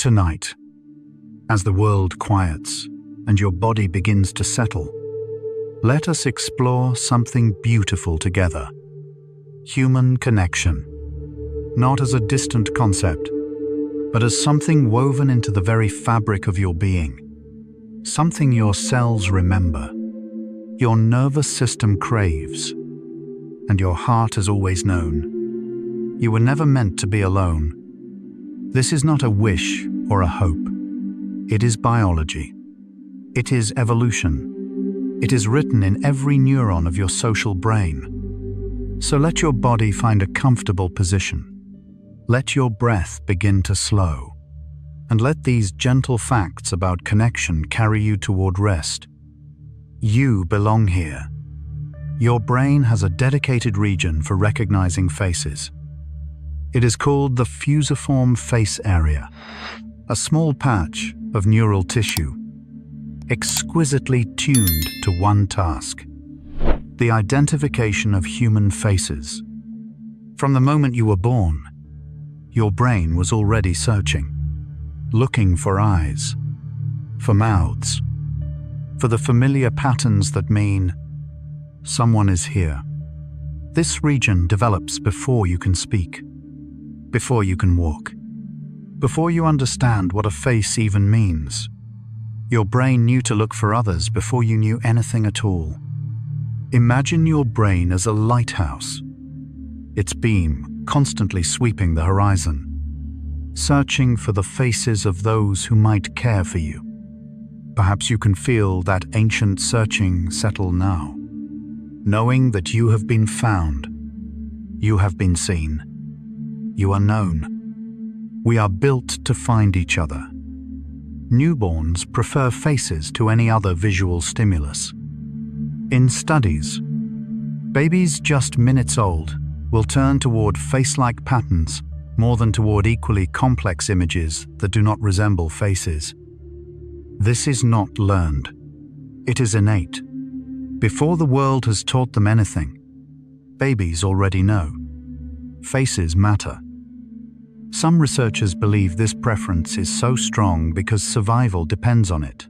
Tonight, as the world quiets and your body begins to settle, let us explore something beautiful together. Human connection, not as a distant concept, but as something woven into the very fabric of your being, something your cells remember, your nervous system craves, and your heart has always known. You were never meant to be alone. This is not a wish or a hope. It is biology. It is evolution. It is written in every neuron of your social brain. So let your body find a comfortable position. Let your breath begin to slow. And let these gentle facts about connection carry you toward rest. You belong here. Your brain has a dedicated region for recognizing faces. It is called the fusiform face area, a small patch of neural tissue, exquisitely tuned to one task: the identification of human faces. From the moment you were born, your brain was already searching, looking for eyes, for mouths, for the familiar patterns that mean someone is here. This region develops before you can speak, before you can walk, before you understand what a face even means. Your brain knew to look for others before you knew anything at all. Imagine your brain as a lighthouse, its beam constantly sweeping the horizon, searching for the faces of those who might care for you. Perhaps you can feel that ancient searching settle now, knowing that you have been found, you have been seen, you are known. We are built to find each other. Newborns prefer faces to any other visual stimulus. In studies, babies just minutes old will turn toward face-like patterns more than toward equally complex images that do not resemble faces. This is not learned. It is innate. Before the world has taught them anything, babies already know. Faces matter. Some researchers believe this preference is so strong because survival depends on it.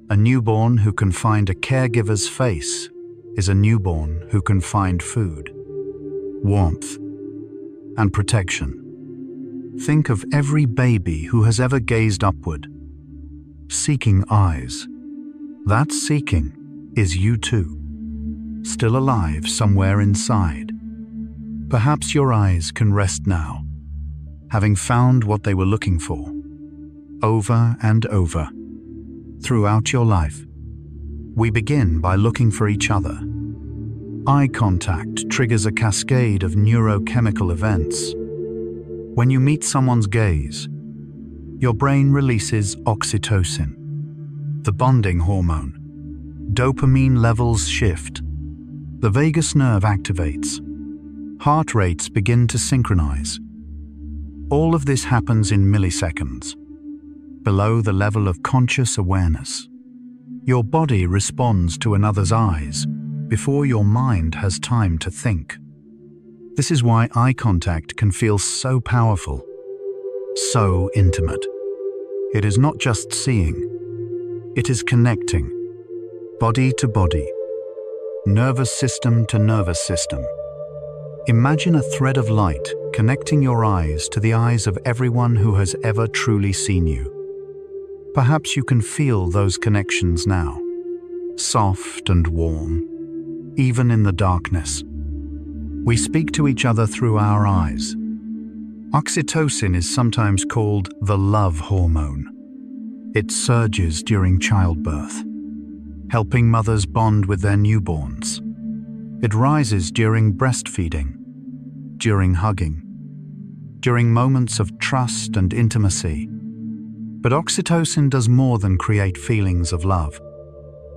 A newborn who can find a caregiver's face is a newborn who can find food, warmth, and protection. Think of every baby who has ever gazed upward, seeking eyes. That seeking is you too, still alive somewhere inside. Perhaps your eyes can rest now, having found what they were looking for. Over and over, throughout your life, we begin by looking for each other. Eye contact triggers a cascade of neurochemical events. When you meet someone's gaze, your brain releases oxytocin, the bonding hormone. Dopamine levels shift. The vagus nerve activates. Heart rates begin to synchronize. All of this happens in milliseconds, below the level of conscious awareness. Your body responds to another's eyes before your mind has time to think. This is why eye contact can feel so powerful, so intimate. It is not just seeing, it is connecting, body to body, nervous system to nervous system. Imagine a thread of light connecting your eyes to the eyes of everyone who has ever truly seen you. Perhaps you can feel those connections now, soft and warm, even in the darkness. We speak to each other through our eyes. Oxytocin is sometimes called the love hormone. It surges during childbirth, helping mothers bond with their newborns. It rises during breastfeeding, during hugging, during moments of trust and intimacy. But oxytocin does more than create feelings of love.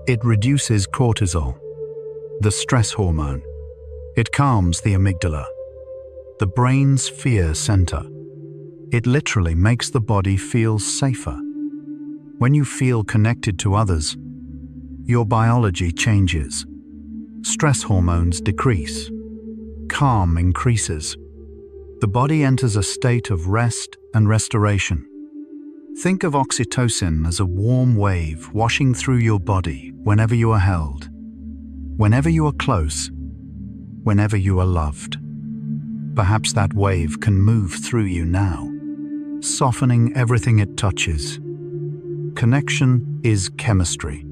It reduces cortisol, the stress hormone. It calms the amygdala, the brain's fear center. It literally makes the body feel safer. When you feel connected to others, your biology changes. Stress hormones decrease. Calm increases. The body enters a state of rest and restoration. Think of oxytocin as a warm wave washing through your body whenever you are held, whenever you are close, whenever you are loved. Perhaps that wave can move through you now, softening everything it touches. Connection is chemistry.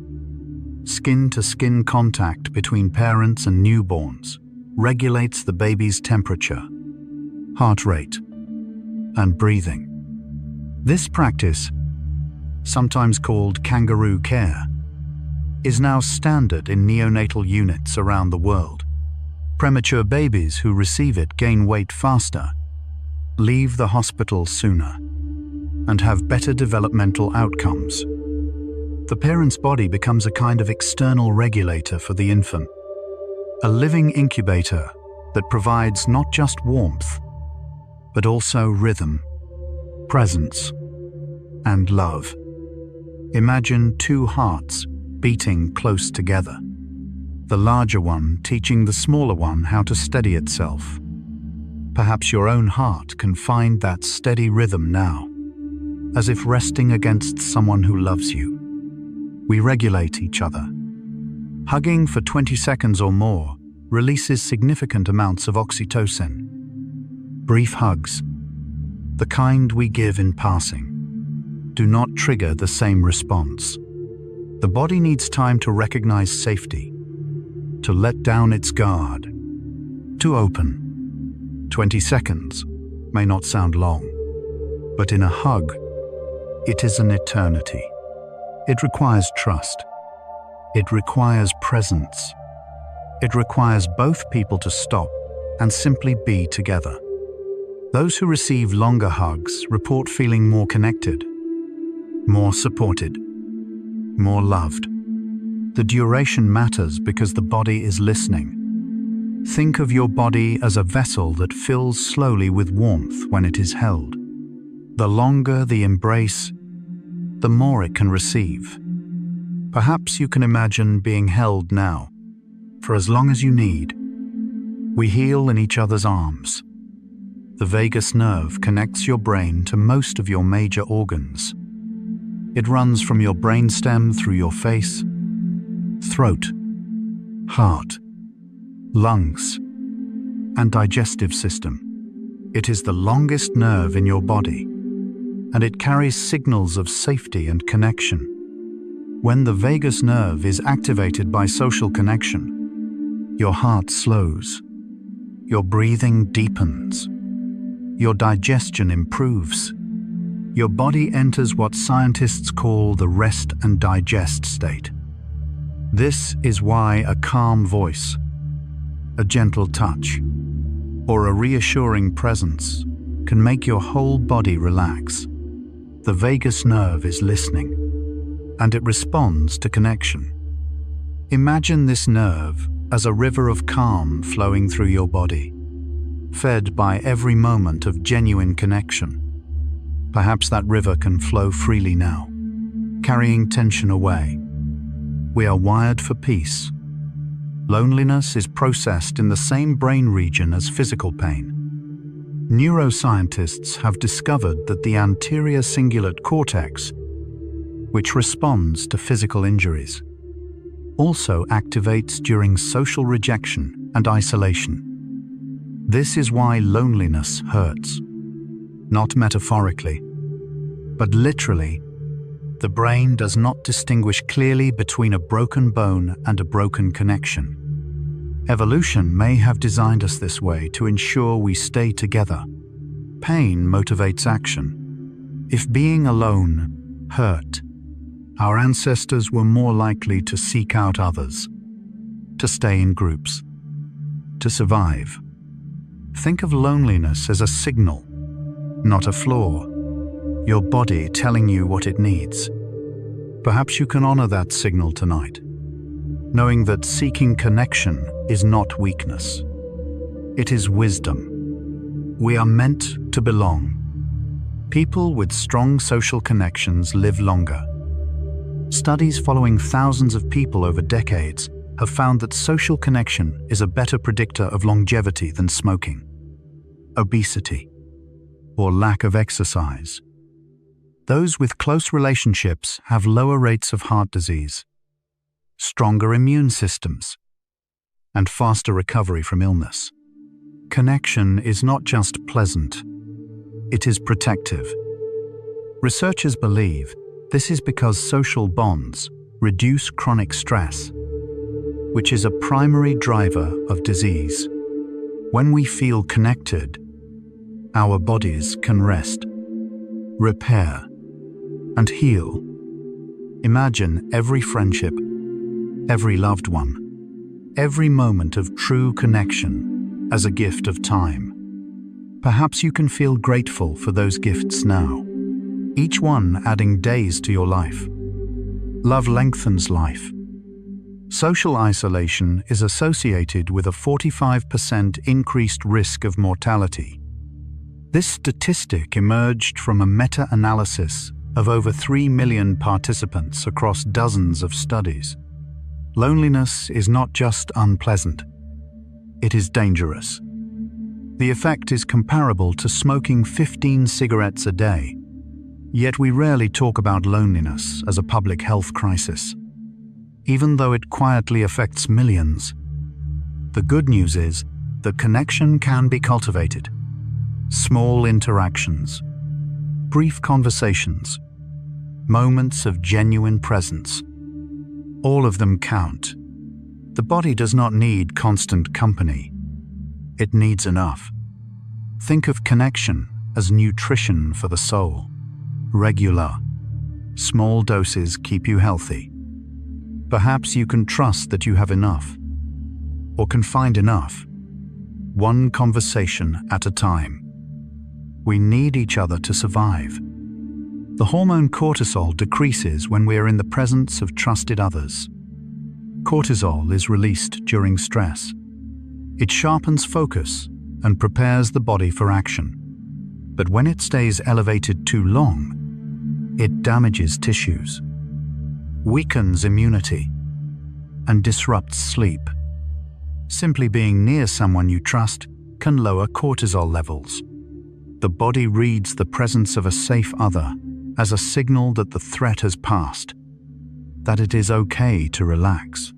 Skin-to-skin contact between parents and newborns regulates the baby's temperature, heart rate, and breathing. This practice, sometimes called kangaroo care, is now standard in neonatal units around the world. Premature babies who receive it gain weight faster, leave the hospital sooner, and have better developmental outcomes. The parent's body becomes a kind of external regulator for the infant, a living incubator that provides not just warmth, but also rhythm, presence, and love. Imagine two hearts beating close together, the larger one teaching the smaller one how to steady itself. Perhaps your own heart can find that steady rhythm now, as if resting against someone who loves you. We regulate each other. Hugging for 20 seconds or more releases significant amounts of oxytocin. Brief hugs, the kind we give in passing, do not trigger the same response. The body needs time to recognize safety, to let down its guard, to open. 20 seconds may not sound long, but in a hug, it is an eternity. It requires trust. It requires presence. It requires both people to stop and simply be together. Those who receive longer hugs report feeling more connected, more supported, more loved. The duration matters because the body is listening. Think of your body as a vessel that fills slowly with warmth when it is held. The longer the embrace, the more it can receive. Perhaps you can imagine being held now, for as long as you need. We heal in each other's arms. The vagus nerve connects your brain to most of your major organs. It runs from your brainstem through your face, throat, heart, lungs, and digestive system. It is the longest nerve in your body, and it carries signals of safety and connection. When the vagus nerve is activated by social connection, your heart slows, your breathing deepens, your digestion improves. Your body enters what scientists call the rest and digest state. This is why a calm voice, a gentle touch, or a reassuring presence can make your whole body relax. The vagus nerve is listening, and it responds to connection. Imagine this nerve as a river of calm flowing through your body, fed by every moment of genuine connection. Perhaps that river can flow freely now, carrying tension away. We are wired for peace. Loneliness is processed in the same brain region as physical pain. Neuroscientists have discovered that the anterior cingulate cortex, which responds to physical injuries, also activates during social rejection and isolation. This is why loneliness hurts. Not metaphorically, but literally. The brain does not distinguish clearly between a broken bone and a broken connection. Evolution may have designed us this way to ensure we stay together. Pain motivates action. If being alone hurt, our ancestors were more likely to seek out others, to stay in groups, to survive. Think of loneliness as a signal, not a flaw. Your body telling you what it needs. Perhaps you can honor that signal tonight, knowing that seeking connection is not weakness. It is wisdom. We are meant to belong. People with strong social connections live longer. Studies following thousands of people over decades have found that social connection is a better predictor of longevity than smoking, obesity, or lack of exercise. Those with close relationships have lower rates of heart disease, stronger immune systems, and faster recovery from illness. Connection is not just pleasant, it is protective. Researchers believe this is because social bonds reduce chronic stress, which is a primary driver of disease. When we feel connected, our bodies can rest, repair, and heal. Imagine every friendship, every loved one, every moment of true connection as a gift of time. Perhaps you can feel grateful for those gifts now, each one adding days to your life. Love lengthens life. Social isolation is associated with a 45% increased risk of mortality. This statistic emerged from a meta-analysis of over 3 million participants across dozens of studies. Loneliness is not just unpleasant, it is dangerous. The effect is comparable to smoking 15 cigarettes a day, yet we rarely talk about loneliness as a public health crisis, even though it quietly affects millions. The good news is that connection can be cultivated. Small interactions, brief conversations, moments of genuine presence, all of them count. The body does not need constant company. It needs enough. Think of connection as nutrition for the soul. Regular, small doses keep you healthy. Perhaps you can trust that you have enough, or can find enough, one conversation at a time. We need each other to survive. The hormone cortisol decreases when we are in the presence of trusted others. Cortisol is released during stress. It sharpens focus and prepares the body for action. But when it stays elevated too long, it damages tissues, weakens immunity, and disrupts sleep. Simply being near someone you trust can lower cortisol levels. The body reads the presence of a safe other as a signal that the threat has passed, that it is okay to relax.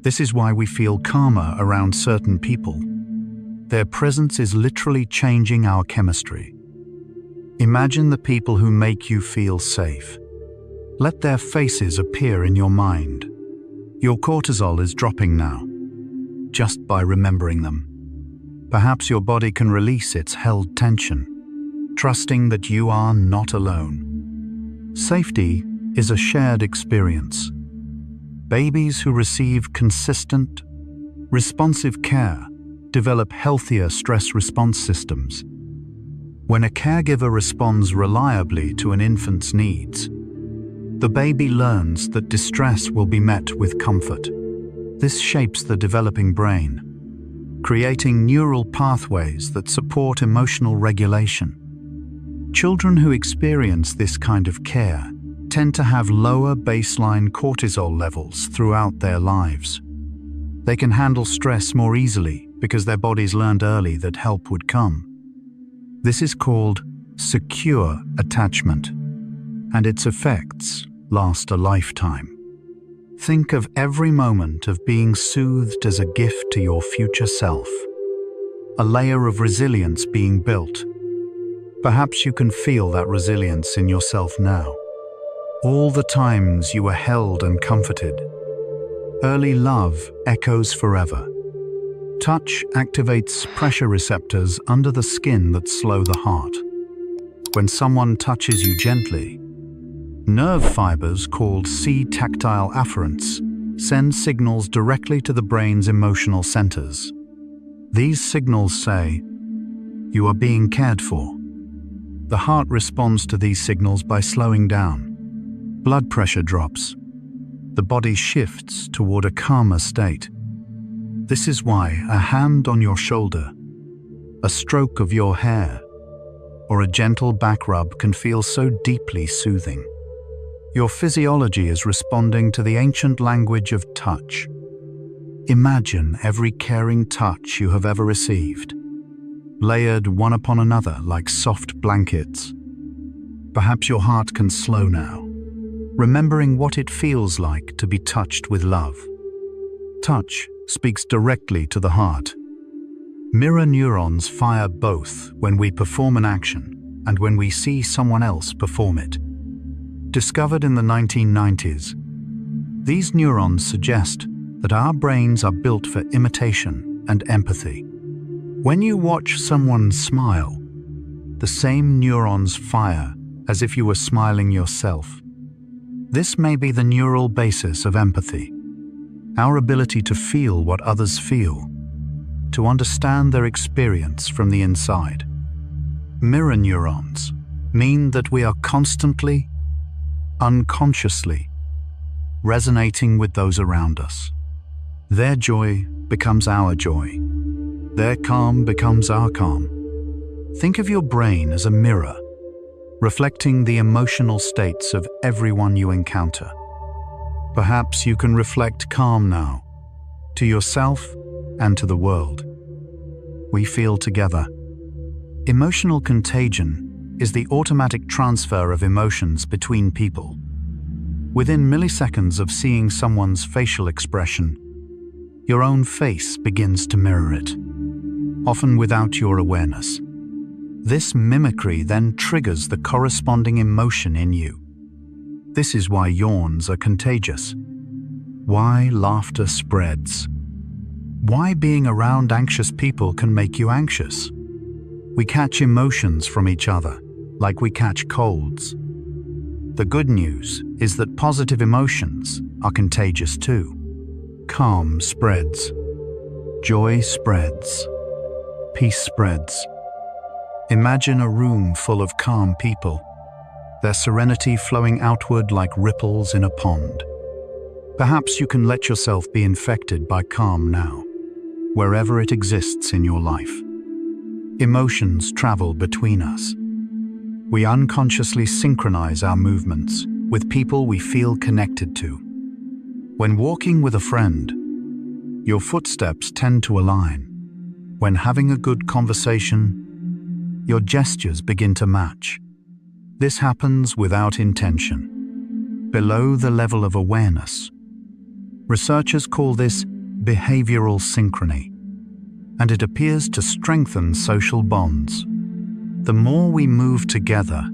This is why we feel calmer around certain people. Their presence is literally changing our chemistry. Imagine the people who make you feel safe. Let their faces appear in your mind. Your cortisol is dropping now, just by remembering them. Perhaps your body can release its held tension, trusting that you are not alone. Safety is a shared experience. Babies who receive consistent, responsive care develop healthier stress response systems. When a caregiver responds reliably to an infant's needs, the baby learns that distress will be met with comfort. This shapes the developing brain, creating neural pathways that support emotional regulation. Children who experience this kind of care tend to have lower baseline cortisol levels throughout their lives. They can handle stress more easily because their bodies learned early that help would come. This is called secure attachment, and its effects last a lifetime. Think of every moment of being soothed as a gift to your future self, a layer of resilience being built. Perhaps you can feel that resilience in yourself now. All the times you were held and comforted. Early love echoes forever. Touch activates pressure receptors under the skin that slow the heart. When someone touches you gently, nerve fibers called C-tactile afferents send signals directly to the brain's emotional centers. These signals say, "You are being cared for." The heart responds to these signals by slowing down. Blood pressure drops. The body shifts toward a calmer state. This is why a hand on your shoulder, a stroke of your hair, or a gentle back rub can feel so deeply soothing. Your physiology is responding to the ancient language of touch. Imagine every caring touch you have ever received, layered one upon another like soft blankets. Perhaps your heart can slow now, remembering what it feels like to be touched with love. Touch speaks directly to the heart. Mirror neurons fire both when we perform an action and when we see someone else perform it. Discovered in the 1990s, these neurons suggest that our brains are built for imitation and empathy. When you watch someone smile, the same neurons fire as if you were smiling yourself. This may be the neural basis of empathy, our ability to feel what others feel, to understand their experience from the inside. Mirror neurons mean that we are constantly, unconsciously, resonating with those around us. Their joy becomes our joy. Their calm becomes our calm. Think of your brain as a mirror, reflecting the emotional states of everyone you encounter. Perhaps you can reflect calm now, to yourself and to the world. We feel together. Emotional contagion is the automatic transfer of emotions between people. Within milliseconds of seeing someone's facial expression, your own face begins to mirror it, often without your awareness. This mimicry then triggers the corresponding emotion in you. This is why yawns are contagious, why laughter spreads, why being around anxious people can make you anxious. We catch emotions from each other, like we catch colds. The good news is that positive emotions are contagious too. Calm spreads, joy spreads, peace spreads. Imagine a room full of calm people, their serenity flowing outward like ripples in a pond. Perhaps you can let yourself be infected by calm now, wherever it exists in your life. Emotions travel between us. We unconsciously synchronize our movements with people we feel connected to. When walking with a friend, your footsteps tend to align. When having a good conversation, your gestures begin to match. This happens without intention, below the level of awareness. Researchers call this behavioral synchrony, and it appears to strengthen social bonds. The more we move together,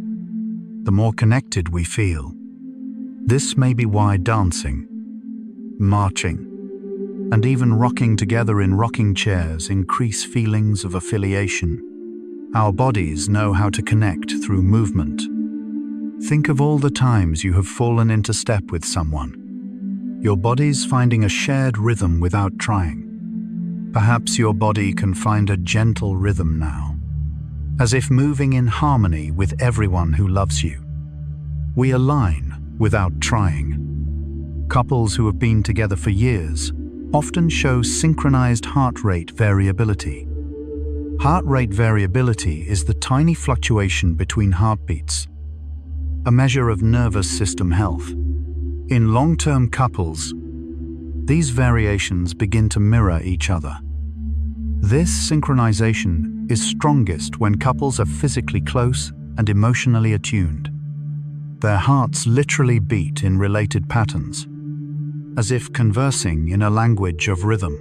the more connected we feel. This may be why dancing, marching, and even rocking together in rocking chairs increase feelings of affiliation. Our bodies know how to connect through movement. Think of all the times you have fallen into step with someone. Your body's finding a shared rhythm without trying. Perhaps your body can find a gentle rhythm now, as if moving in harmony with everyone who loves you. We align without trying. Couples who have been together for years often show synchronized heart rate variability. Heart rate variability is the tiny fluctuation between heartbeats, a measure of nervous system health. In long-term couples, these variations begin to mirror each other. This synchronization is strongest when couples are physically close and emotionally attuned. Their hearts literally beat in related patterns, as if conversing in a language of rhythm.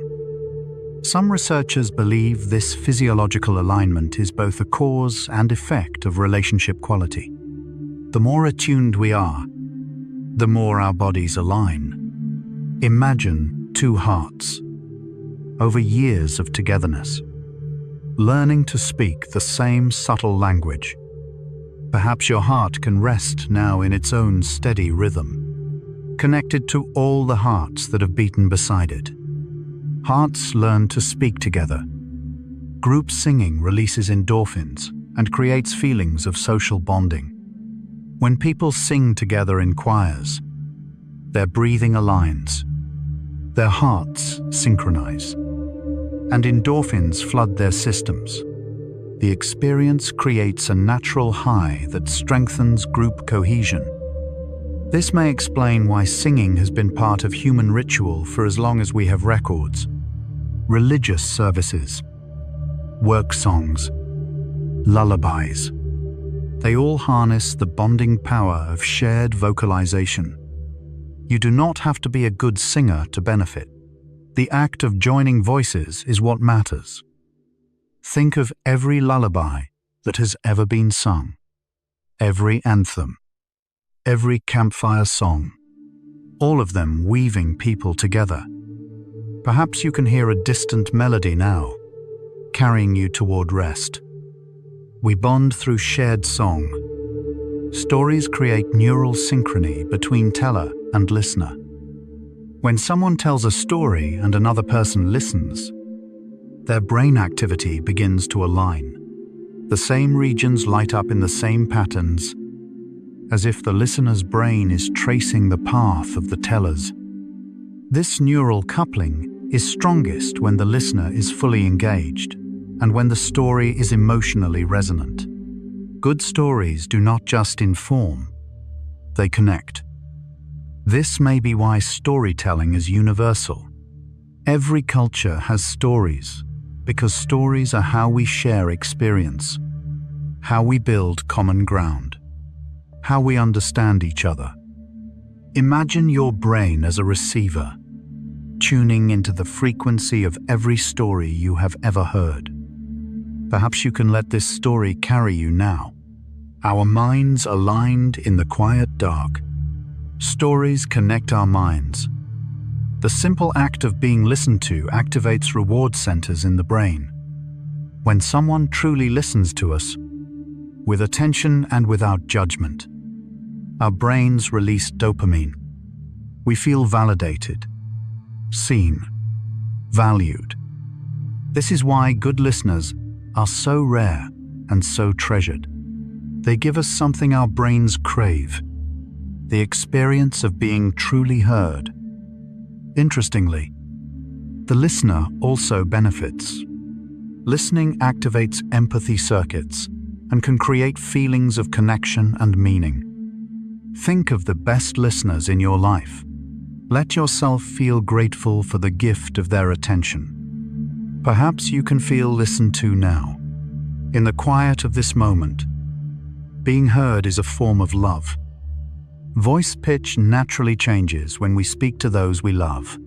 Some researchers believe this physiological alignment is both a cause and effect of relationship quality. The more attuned we are, the more our bodies align. Imagine two hearts, over years of togetherness, learning to speak the same subtle language. Perhaps your heart can rest now in its own steady rhythm, connected to all the hearts that have beaten beside it. Hearts learn to speak together. Group singing releases endorphins and creates feelings of social bonding. When people sing together in choirs, their breathing aligns, their hearts synchronize, and endorphins flood their systems. The experience creates a natural high that strengthens group cohesion. This may explain why singing has been part of human ritual for as long as we have records. Religious services, work songs, lullabies. They all harness the bonding power of shared vocalization. You do not have to be a good singer to benefit. The act of joining voices is what matters. Think of every lullaby that has ever been sung, every anthem, every campfire song, all of them weaving people together. Perhaps you can hear a distant melody now, carrying you toward rest. We bond through shared song. Stories create neural synchrony between teller and listener. When someone tells a story and another person listens, their brain activity begins to align. The same regions light up in the same patterns, as if the listener's brain is tracing the path of the teller's. This neural coupling is strongest when the listener is fully engaged and when the story is emotionally resonant. Good stories do not just inform, they connect. This may be why storytelling is universal. Every culture has stories, because stories are how we share experience, how we build common ground, how we understand each other. Imagine your brain as a receiver, tuning into the frequency of every story you have ever heard. Perhaps you can let this story carry you now. Our minds aligned in the quiet dark. Stories connect our minds. The simple act of being listened to activates reward centers in the brain. When someone truly listens to us, with attention and without judgment, our brains release dopamine. We feel validated, seen, valued. This is why good listeners are so rare and so treasured. They give us something our brains crave, the experience of being truly heard. Interestingly, the listener also benefits. Listening activates empathy circuits and can create feelings of connection and meaning. Think of the best listeners in your life. Let yourself feel grateful for the gift of their attention. Perhaps you can feel listened to now. In the quiet of this moment, being heard is a form of love. Voice pitch naturally changes when we speak to those we love.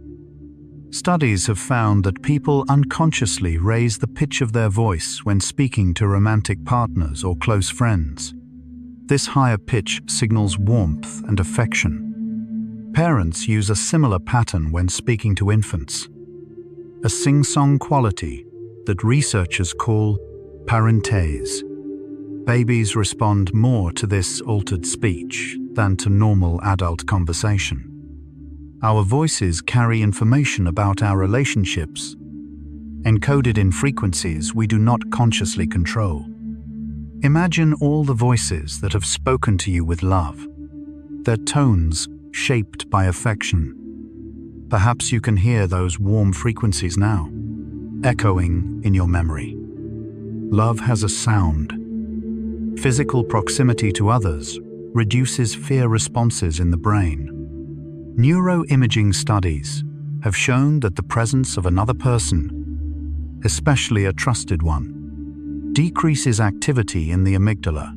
Studies have found that people unconsciously raise the pitch of their voice when speaking to romantic partners or close friends. This higher pitch signals warmth and affection. Parents use a similar pattern when speaking to infants, a sing-song quality that researchers call parentese. Babies respond more to this altered speech than to normal adult conversation. Our voices carry information about our relationships, encoded in frequencies we do not consciously control. Imagine all the voices that have spoken to you with love, their tones shaped by affection. Perhaps you can hear those warm frequencies now, echoing in your memory. Love has a sound. Physical proximity to others reduces fear responses in the brain. Neuroimaging studies have shown that the presence of another person, especially a trusted one, decreases activity in the amygdala,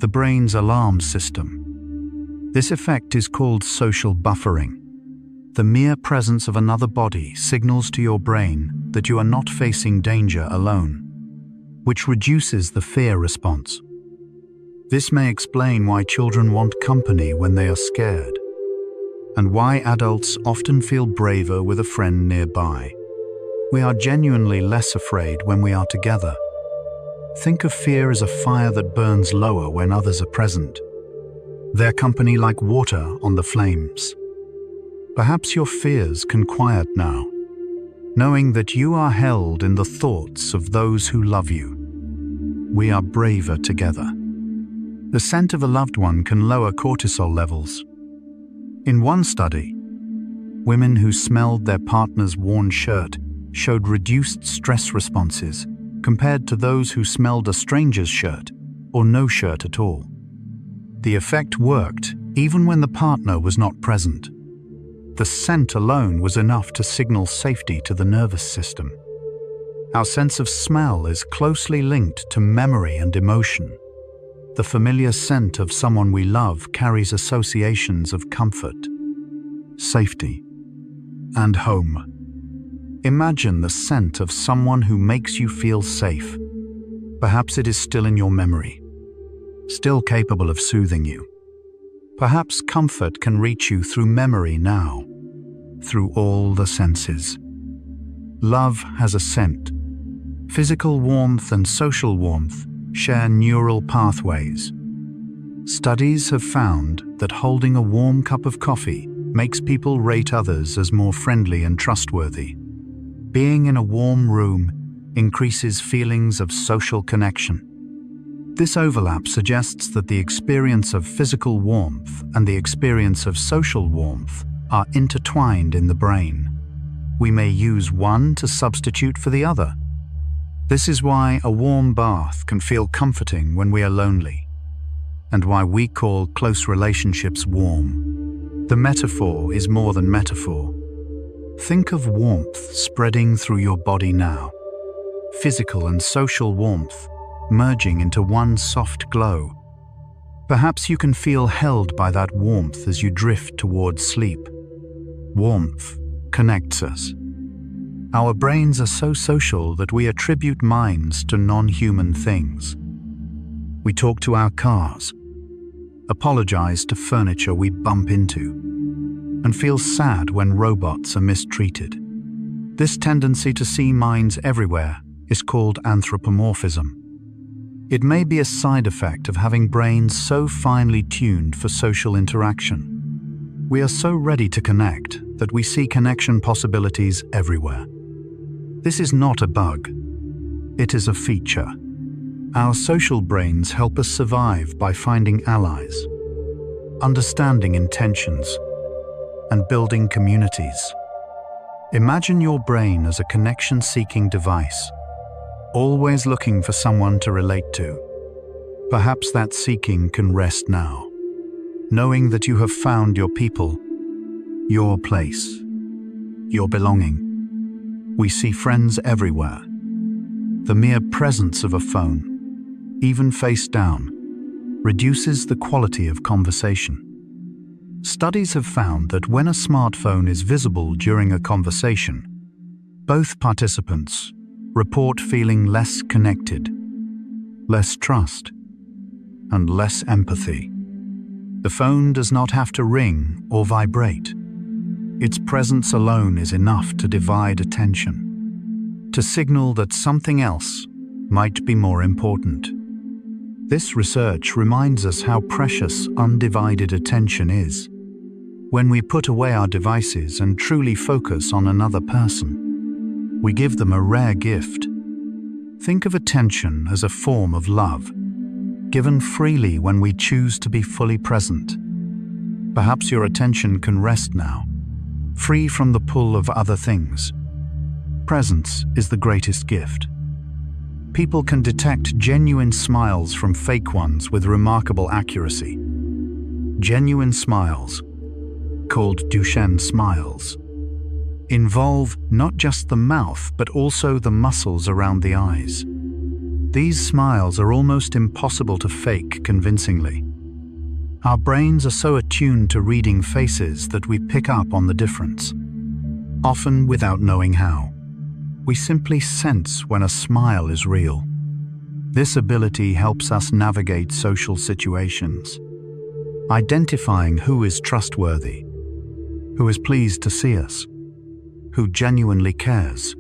the brain's alarm system. This effect is called social buffering. The mere presence of another body signals to your brain that you are not facing danger alone, which reduces the fear response. This may explain why children want company when they are scared, and why adults often feel braver with a friend nearby. We are genuinely less afraid when we are together. Think of fear as a fire that burns lower when others are present. Their company like water on the flames. Perhaps your fears can quiet now, knowing that you are held in the thoughts of those who love you. We are braver together. The scent of a loved one can lower cortisol levels. In one study, women who smelled their partner's worn shirt showed reduced stress responses compared to those who smelled a stranger's shirt or no shirt at all. The effect worked even when the partner was not present. The scent alone was enough to signal safety to the nervous system. Our sense of smell is closely linked to memory and emotion. The familiar scent of someone we love carries associations of comfort, safety, and home. Imagine the scent of someone who makes you feel safe. Perhaps it is still in your memory, still capable of soothing you. Perhaps comfort can reach you through memory now, through all the senses. Love has a scent. Physical warmth and social warmth share neural pathways. Studies have found that holding a warm cup of coffee makes people rate others as more friendly and trustworthy. Being in a warm room increases feelings of social connection. This overlap suggests that the experience of physical warmth and the experience of social warmth are intertwined in the brain. We may use one to substitute for the other. This is why a warm bath can feel comforting when we are lonely, and why we call close relationships warm. The metaphor is more than metaphor. Think of warmth spreading through your body now. Physical and social warmth merging into one soft glow. Perhaps you can feel held by that warmth as you drift towards sleep. Warmth connects us. Our brains are so social that we attribute minds to non-human things. We talk to our cars, apologize to furniture we bump into, and feel sad when robots are mistreated. This tendency to see minds everywhere is called anthropomorphism. It may be a side effect of having brains so finely tuned for social interaction. We are so ready to connect that we see connection possibilities everywhere. This is not a bug. It is a feature. Our social brains help us survive by finding allies, understanding intentions, and building communities. Imagine your brain as a connection-seeking device, always looking for someone to relate to. Perhaps that seeking can rest now, knowing that you have found your people, your place, your belonging. We see friends everywhere. The mere presence of a phone, even face down, reduces the quality of conversation. Studies have found that when a smartphone is visible during a conversation, both participants report feeling less connected, less trust, and less empathy. The phone does not have to ring or vibrate. Its presence alone is enough to divide attention, to signal that something else might be more important. This research reminds us how precious undivided attention is. When we put away our devices and truly focus on another person, we give them a rare gift. Think of attention as a form of love, given freely when we choose to be fully present. Perhaps your attention can rest now, free from the pull of other things. Presence is the greatest gift. People can detect genuine smiles from fake ones with remarkable accuracy. Genuine smiles, called Duchenne smiles, involve not just the mouth but also the muscles around the eyes. These smiles are almost impossible to fake convincingly. Our brains are so attuned to reading faces that we pick up on the difference, often without knowing how. We simply sense when a smile is real. This ability helps us navigate social situations, identifying who is trustworthy, who is pleased to see us, who genuinely cares.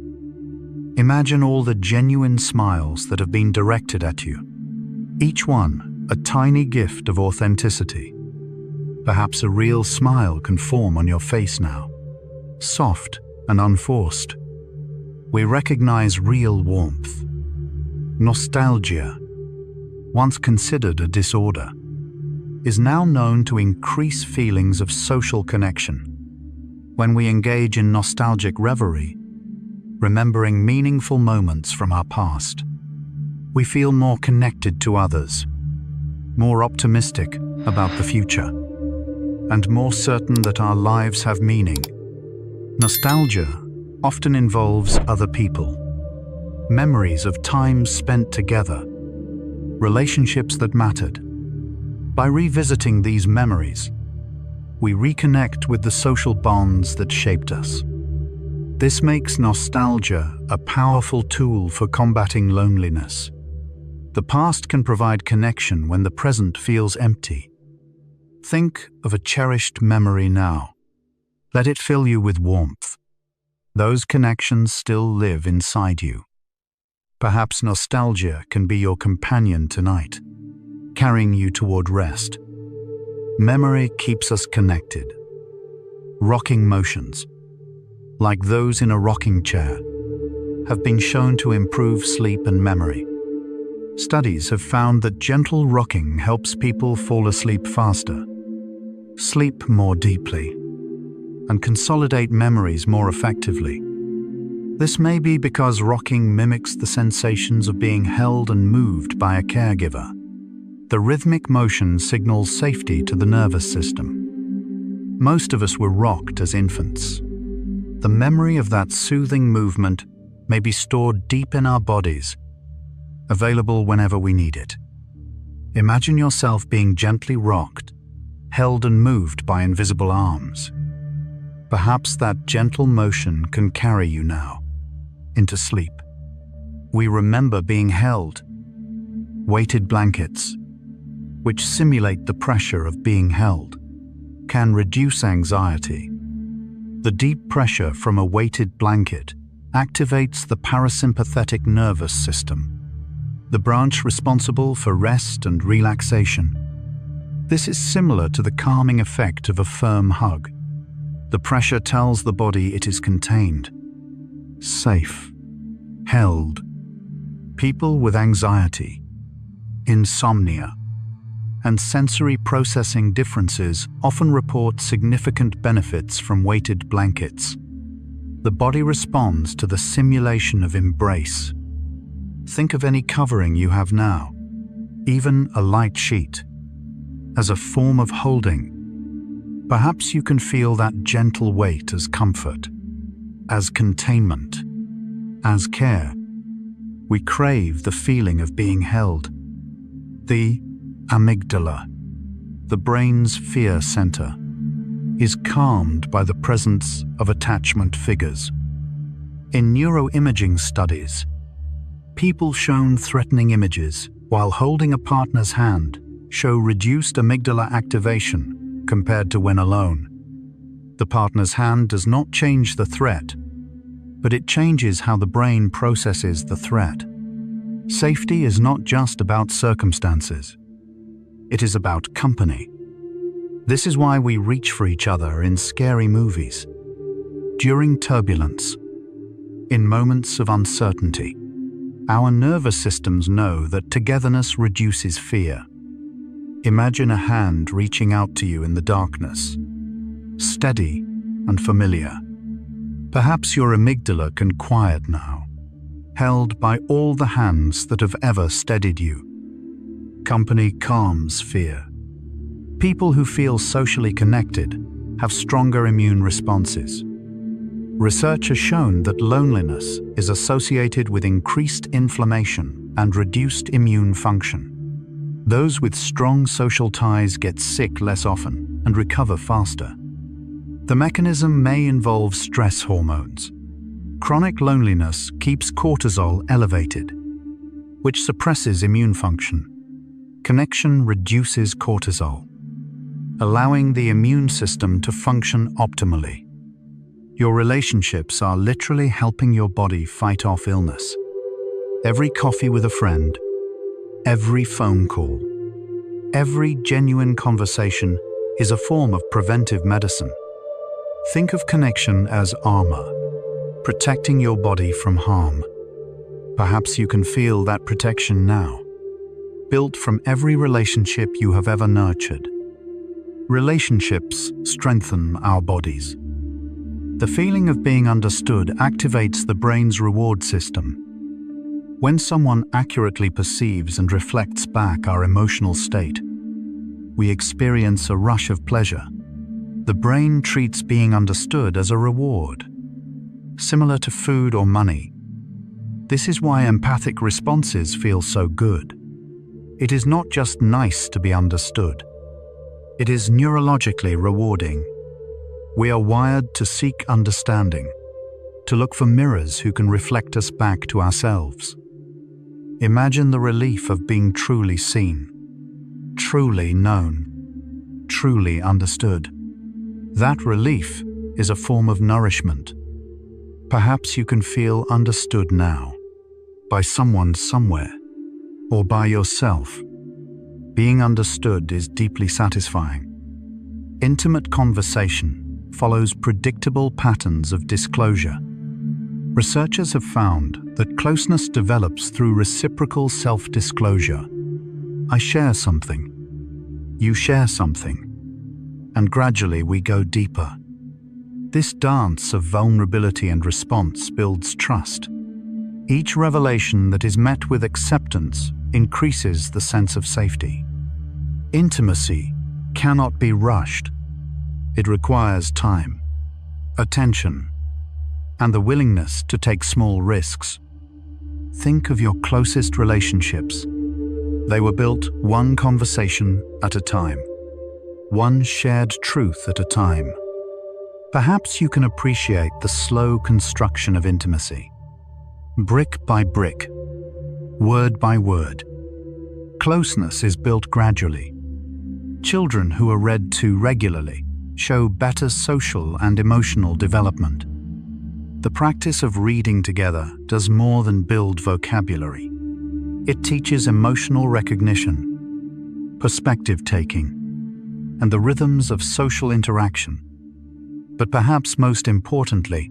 Imagine all the genuine smiles that have been directed at you, each one a tiny gift of authenticity. Perhaps a real smile can form on your face now, soft and unforced. We recognize real warmth. Nostalgia, once considered a disorder, is now known to increase feelings of social connection. When we engage in nostalgic reverie, remembering meaningful moments from our past, we feel more connected to others, more optimistic about the future, and more certain that our lives have meaning. Nostalgia often involves other people, memories of times spent together, relationships that mattered, By revisiting these memories, we reconnect with the social bonds that shaped us. This makes nostalgia a powerful tool for combating loneliness. The past can provide connection when the present feels empty. Think of a cherished memory now. Let it fill you with warmth. Those connections still live inside you. Perhaps nostalgia can be your companion tonight, carrying you toward rest. Memory keeps us connected. Rocking motions, like those in a rocking chair, have been shown to improve sleep and memory. Studies have found that gentle rocking helps people fall asleep faster, sleep more deeply, and consolidate memories more effectively. This may be because rocking mimics the sensations of being held and moved by a caregiver. The rhythmic motion signals safety to the nervous system. Most of us were rocked as infants. The memory of that soothing movement may be stored deep in our bodies, available whenever we need it. Imagine yourself being gently rocked, held and moved by invisible arms. Perhaps that gentle motion can carry you now into sleep. We remember being held. Weighted blankets, which simulate the pressure of being held, can reduce anxiety. The deep pressure from a weighted blanket activates the parasympathetic nervous system, the branch responsible for rest and relaxation. This is similar to the calming effect of a firm hug. The pressure tells the body it is contained, safe, held. People with anxiety, insomnia, and sensory processing differences often report significant benefits from weighted blankets. The body responds to the simulation of embrace. Think of any covering you have now, even a light sheet, as a form of holding. Perhaps you can feel that gentle weight as comfort, as containment, as care. We crave the feeling of being held. The amygdala, the brain's fear center, is calmed by the presence of attachment figures. In neuroimaging studies, people shown threatening images while holding a partner's hand show reduced amygdala activation compared to when alone. The partner's hand does not change the threat, but it changes how the brain processes the threat. Safety is not just about circumstances. It is about company. This is why we reach for each other in scary movies, during turbulence, in moments of uncertainty. Our nervous systems know that togetherness reduces fear. Imagine a hand reaching out to you in the darkness, steady and familiar. Perhaps your amygdala can quiet now, held by all the hands that have ever steadied you. Company calms fear. People who feel socially connected have stronger immune responses. Research has shown that loneliness is associated with increased inflammation and reduced immune function. Those with strong social ties get sick less often and recover faster. The mechanism may involve stress hormones. Chronic loneliness keeps cortisol elevated, which suppresses immune function. Connection reduces cortisol, allowing the immune system to function optimally. Your relationships are literally helping your body fight off illness. Every coffee with a friend, every phone call, every genuine conversation is a form of preventive medicine. Think of connection as armor, protecting your body from harm. Perhaps you can feel that protection now, built from every relationship you have ever nurtured. Relationships strengthen our bodies. The feeling of being understood activates the brain's reward system. When someone accurately perceives and reflects back our emotional state, we experience a rush of pleasure. The brain treats being understood as a reward, similar to food or money. This is why empathic responses feel so good. It is not just nice to be understood. It is neurologically rewarding. We are wired to seek understanding, to look for mirrors who can reflect us back to ourselves. Imagine the relief of being truly seen, truly known, truly understood. That relief is a form of nourishment. Perhaps you can feel understood now, by someone somewhere, or by yourself. Being understood is deeply satisfying. Intimate conversation follows predictable patterns of disclosure. Researchers have found that closeness develops through reciprocal self-disclosure. I share something, you share something, and gradually we go deeper. This dance of vulnerability and response builds trust. Each revelation that is met with acceptance increases the sense of safety. Intimacy cannot be rushed. It requires time, attention, and the willingness to take small risks. Think of your closest relationships. They were built one conversation at a time, one shared truth at a time. Perhaps you can appreciate the slow construction of intimacy. Brick by brick, word by word. Closeness is built gradually. Children who are read to regularly show better social and emotional development. The practice of reading together does more than build vocabulary. It teaches emotional recognition, perspective taking, and the rhythms of social interaction. But perhaps most importantly,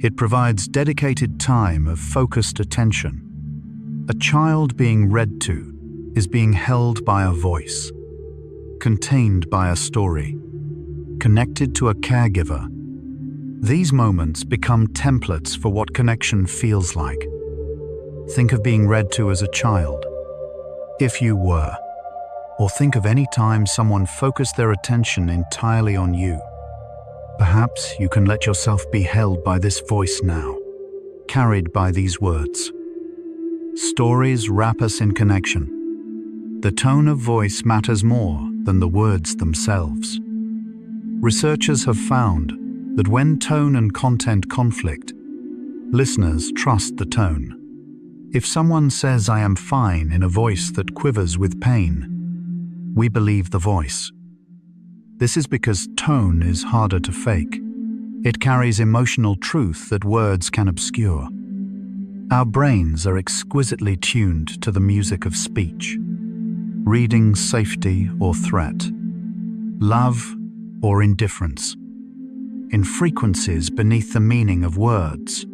it provides dedicated time of focused attention. A child being read to is being held by a voice, contained by a story, connected to a caregiver. These moments become templates for what connection feels like. Think of being read to as a child, if you were, or think of any time someone focused their attention entirely on you. Perhaps you can let yourself be held by this voice now, carried by these words. Stories wrap us in connection. The tone of voice matters more than the words themselves. Researchers have found that when tone and content conflict, listeners trust the tone. If someone says "I am fine" in a voice that quivers with pain, we believe the voice. This is because tone is harder to fake. It carries emotional truth that words can obscure. Our brains are exquisitely tuned to the music of speech, reading safety or threat, love or indifference, in frequencies beneath the meaning of words.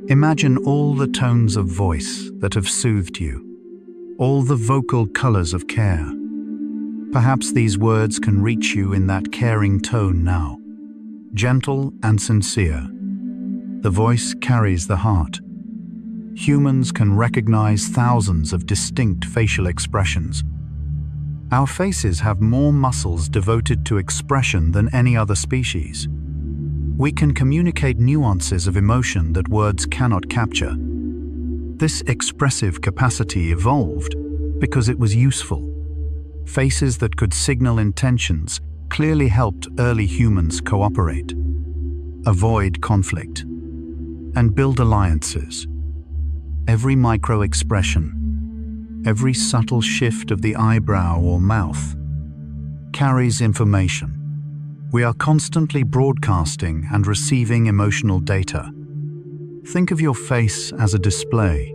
Imagine all the tones of voice that have soothed you, all the vocal colors of care. Perhaps these words can reach you in that caring tone now, gentle and sincere. The voice carries the heart. Humans can recognize thousands of distinct facial expressions. Our faces have more muscles devoted to expression than any other species. We can communicate nuances of emotion that words cannot capture. This expressive capacity evolved because it was useful. Faces that could signal intentions clearly helped early humans cooperate, avoid conflict, and build alliances. Every micro-expression, every subtle shift of the eyebrow or mouth carries information. We are constantly broadcasting and receiving emotional data. Think of your face as a display,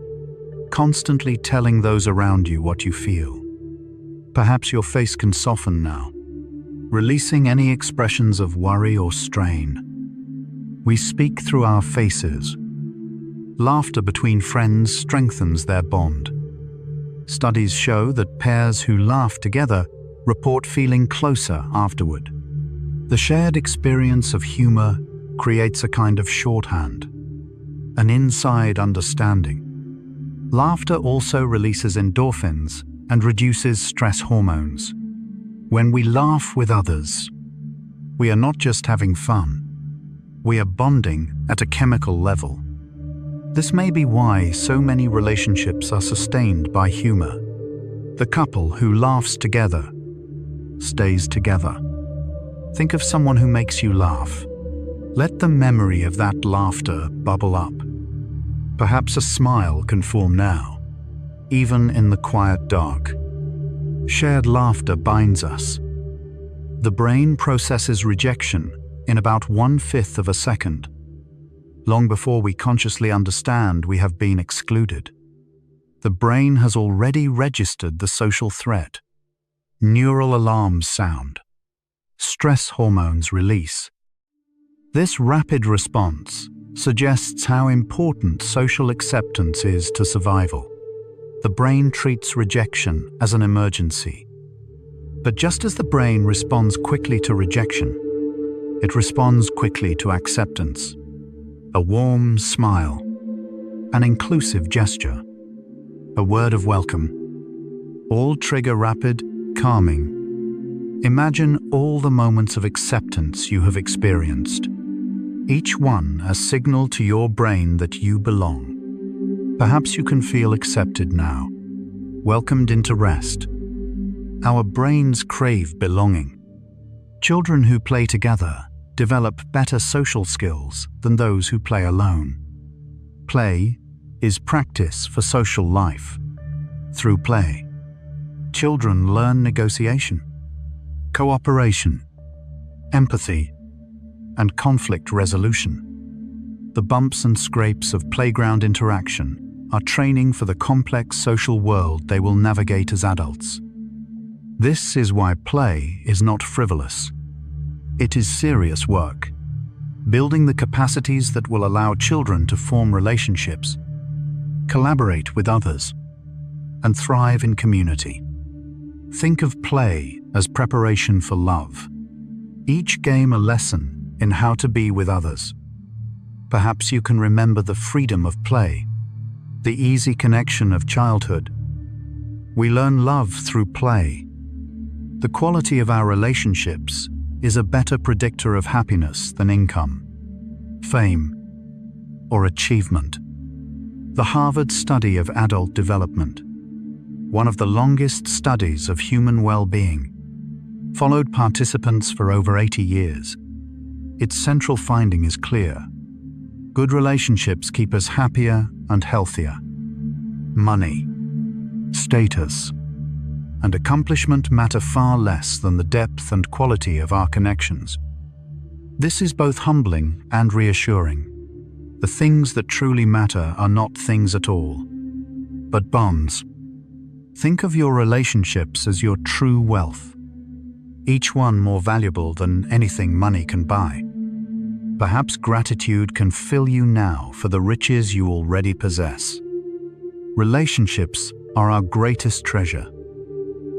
constantly telling those around you what you feel. Perhaps your face can soften now, releasing any expressions of worry or strain. We speak through our faces. Laughter between friends strengthens their bond. Studies show that pairs who laugh together report feeling closer afterward. The shared experience of humor creates a kind of shorthand, an inside understanding. Laughter also releases endorphins and reduces stress hormones. When we laugh with others, we are not just having fun, we are bonding at a chemical level. This may be why so many relationships are sustained by humor. The couple who laughs together stays together. Think of someone who makes you laugh. Let the memory of that laughter bubble up. Perhaps a smile can form now, even in the quiet dark. Shared laughter binds us. The brain processes rejection in about 1/5 of a second, long before we consciously understand we have been excluded. The brain has already registered the social threat. Neural alarms sound. Stress hormones release. This rapid response suggests how important social acceptance is to survival. The brain treats rejection as an emergency. But just as the brain responds quickly to rejection, it responds quickly to acceptance. A warm smile, an inclusive gesture, a word of welcome, all trigger rapid, calming. Imagine all the moments of acceptance you have experienced, each one a signal to your brain that you belong. Perhaps you can feel accepted now, welcomed into rest. Our brains crave belonging. Children who play together develop better social skills than those who play alone. Play is practice for social life. Through play, children learn negotiation, cooperation, empathy, and conflict resolution. The bumps and scrapes of playground interaction are training for the complex social world they will navigate as adults. This is why play is not frivolous. It is serious work, building the capacities that will allow children to form relationships, collaborate with others, and thrive in community. Think of play as preparation for love, each game a lesson in how to be with others. Perhaps you can remember the freedom of play, the easy connection of childhood. We learn love through play. The quality of our relationships is a better predictor of happiness than income, fame, or achievement. The Harvard study of adult development, one of the longest studies of human well-being, followed participants for over 80 years. Its central finding is clear. Good relationships keep us happier and healthier. Money, status, and accomplishment matter far less than the depth and quality of our connections. This is both humbling and reassuring. The things that truly matter are not things at all, but bonds. Think of your relationships as your true wealth, each one more valuable than anything money can buy. Perhaps gratitude can fill you now for the riches you already possess. Relationships are our greatest treasure.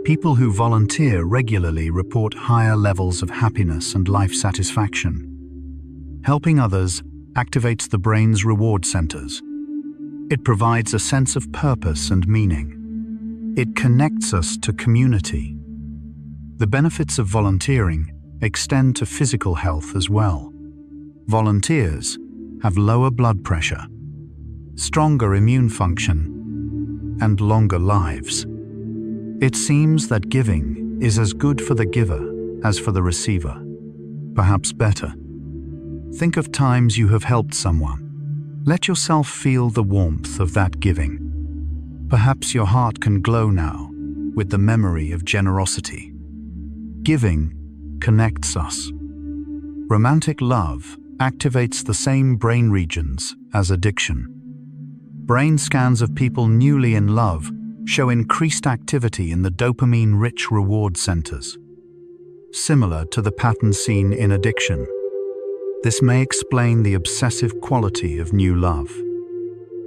People who volunteer regularly report higher levels of happiness and life satisfaction. Helping others activates the brain's reward centers. It provides a sense of purpose and meaning. It connects us to community. The benefits of volunteering extend to physical health as well. Volunteers have lower blood pressure, stronger immune function, and longer lives. It seems that giving is as good for the giver as for the receiver, perhaps better. Think of times you have helped someone. Let yourself feel the warmth of that giving. Perhaps your heart can glow now with the memory of generosity. Giving connects us. Romantic love activates the same brain regions as addiction. Brain scans of people newly in love show increased activity in the dopamine-rich reward centers, similar to the pattern seen in addiction. This may explain the obsessive quality of new love,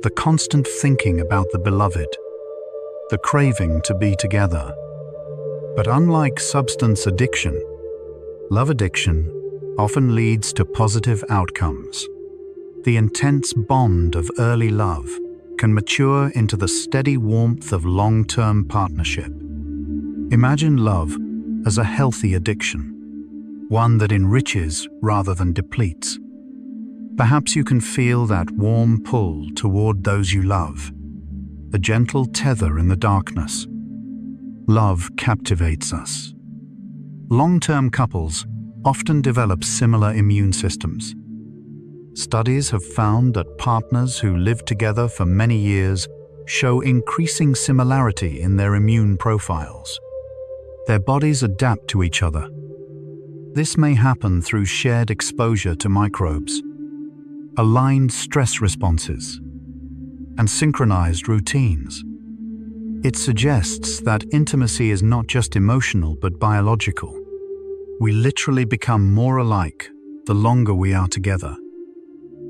the constant thinking about the beloved, the craving to be together. But unlike substance addiction, love addiction often leads to positive outcomes. The intense bond of early love can mature into the steady warmth of long-term partnership. Imagine love as a healthy addiction, one that enriches rather than depletes. Perhaps you can feel that warm pull toward those you love, a gentle tether in the darkness. Love captivates us. Long-term couples often develop similar immune systems. Studies have found that partners who live together for many years show increasing similarity in their immune profiles. Their bodies adapt to each other. This may happen through shared exposure to microbes, aligned stress responses, and synchronized routines. It suggests that intimacy is not just emotional but biological. We literally become more alike the longer we are together.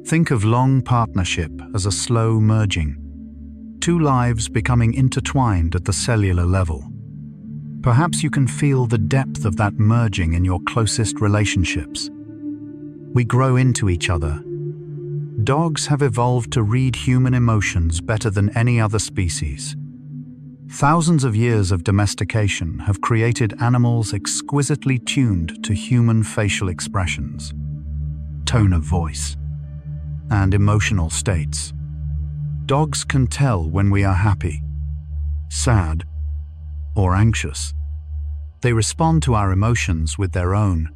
Think of long partnership as a slow merging, two lives becoming intertwined at the cellular level. Perhaps you can feel the depth of that merging in your closest relationships. We grow into each other. Dogs have evolved to read human emotions better than any other species. Thousands of years of domestication have created animals exquisitely tuned to human facial expressions, tone of voice, and emotional states. Dogs can tell when we are happy, sad, or anxious. They respond to our emotions with their own,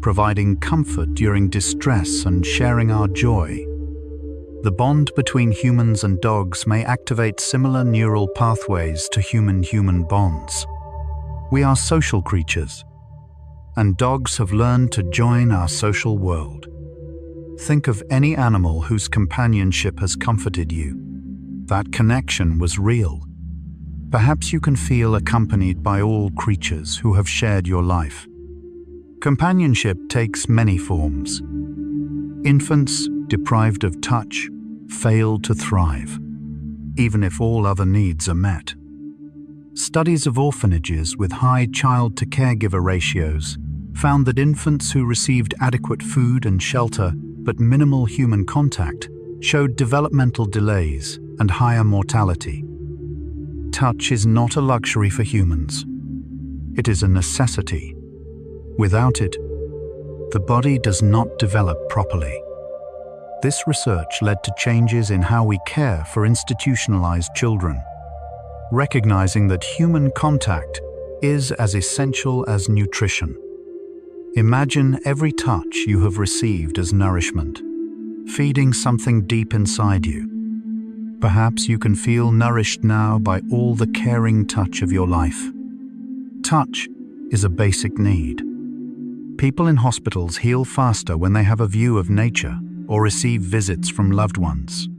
providing comfort during distress and sharing our joy. The bond between humans and dogs may activate similar neural pathways to human-human bonds. We are social creatures, and dogs have learned to join our social world. Think of any animal whose companionship has comforted you. That connection was real. Perhaps you can feel accompanied by all creatures who have shared your life. Companionship takes many forms. Infants, deprived of touch, fail to thrive, even if all other needs are met. Studies of orphanages with high child-to-caregiver ratios found that infants who received adequate food and shelter but minimal human contact showed developmental delays and higher mortality. Touch is not a luxury for humans. It is a necessity. Without it, the body does not develop properly. This research led to changes in how we care for institutionalized children, recognizing that human contact is as essential as nutrition. Imagine every touch you have received as nourishment, feeding something deep inside you. Perhaps you can feel nourished now by all the caring touch of your life. Touch is a basic need. People in hospitals heal faster when they have a view of nature or receive visits from loved ones.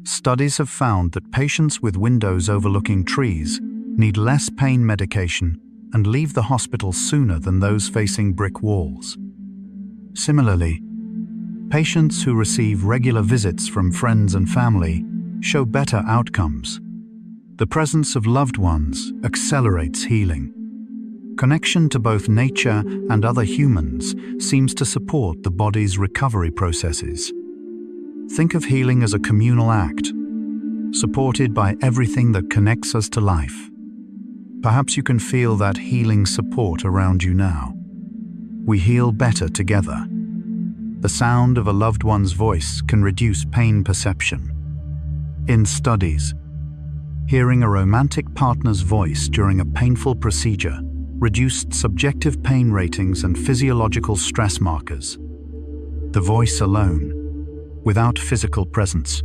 Studies have found that patients with windows overlooking trees need less pain medication and leave the hospital sooner than those facing brick walls. Similarly, patients who receive regular visits from friends and family show better outcomes. The presence of loved ones accelerates healing. Connection to both nature and other humans seems to support the body's recovery processes. Think of healing as a communal act, supported by everything that connects us to life. Perhaps you can feel that healing support around you now. We heal better together. The sound of a loved one's voice can reduce pain perception. In studies, hearing a romantic partner's voice during a painful procedure reduced subjective pain ratings and physiological stress markers. The voice alone, without physical presence,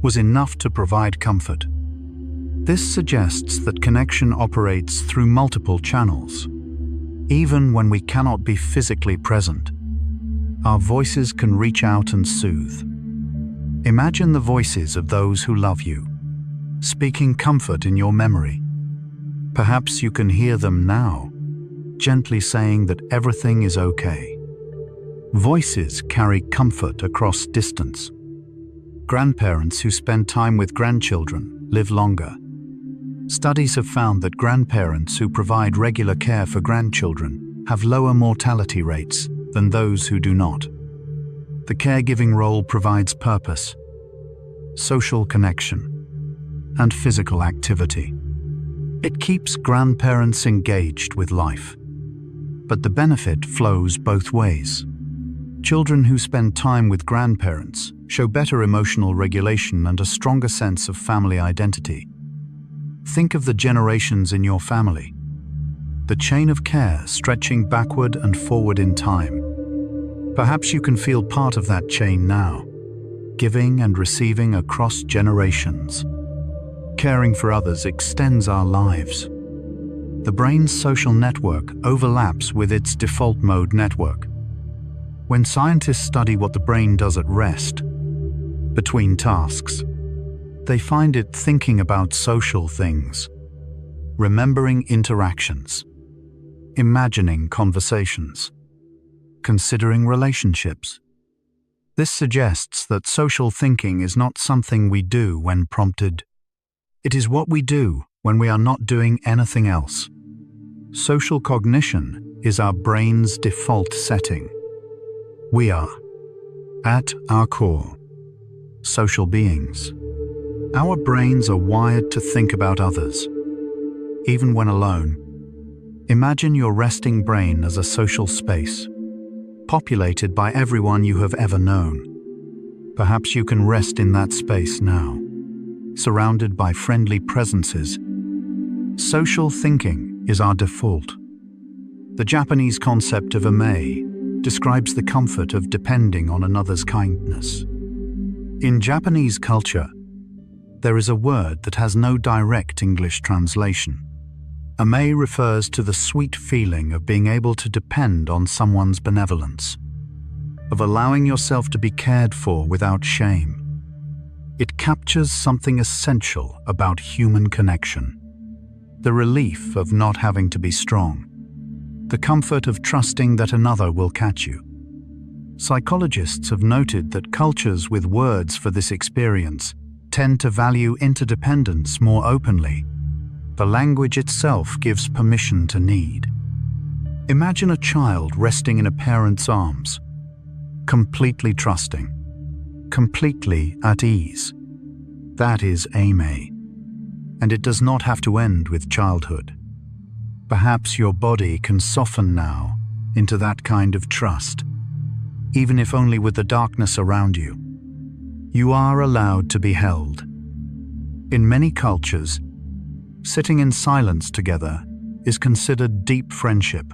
was enough to provide comfort. This suggests that connection operates through multiple channels. Even when we cannot be physically present, our voices can reach out and soothe. Imagine the voices of those who love you, speaking comfort in your memory. Perhaps you can hear them now, gently saying that everything is okay. Voices carry comfort across distance. Grandparents who spend time with grandchildren live longer. Studies have found that grandparents who provide regular care for grandchildren have lower mortality rates than those who do not. The caregiving role provides purpose, social connection, and physical activity. It keeps grandparents engaged with life. But the benefit flows both ways. Children who spend time with grandparents show better emotional regulation and a stronger sense of family identity. Think of the generations in your family, the chain of care stretching backward and forward in time. Perhaps you can feel part of that chain now, giving and receiving across generations. Caring for others extends our lives. The brain's social network overlaps with its default mode network. When scientists study what the brain does at rest, between tasks, they find it thinking about social things, remembering interactions, imagining conversations, considering relationships. This suggests that social thinking is not something we do when prompted. It is what we do when we are not doing anything else. Social cognition is our brain's default setting. We are, at our core, social beings. Our brains are wired to think about others, even when alone. Imagine your resting brain as a social space, populated by everyone you have ever known. Perhaps you can rest in that space now, surrounded by friendly presences. Social thinking is our default. The Japanese concept of ame describes the comfort of depending on another's kindness. In Japanese culture, there is a word that has no direct English translation. Ame refers to the sweet feeling of being able to depend on someone's benevolence, of allowing yourself to be cared for without shame. It captures something essential about human connection: the relief of not having to be strong, the comfort of trusting that another will catch you. Psychologists have noted that cultures with words for this experience tend to value interdependence more openly. The language itself gives permission to need. Imagine a child resting in a parent's arms, completely trusting, completely at ease. That is ame, and it does not have to end with childhood. Perhaps your body can soften now into that kind of trust, even if only with the darkness around you. You are allowed to be held. In many cultures, sitting in silence together is considered deep friendship.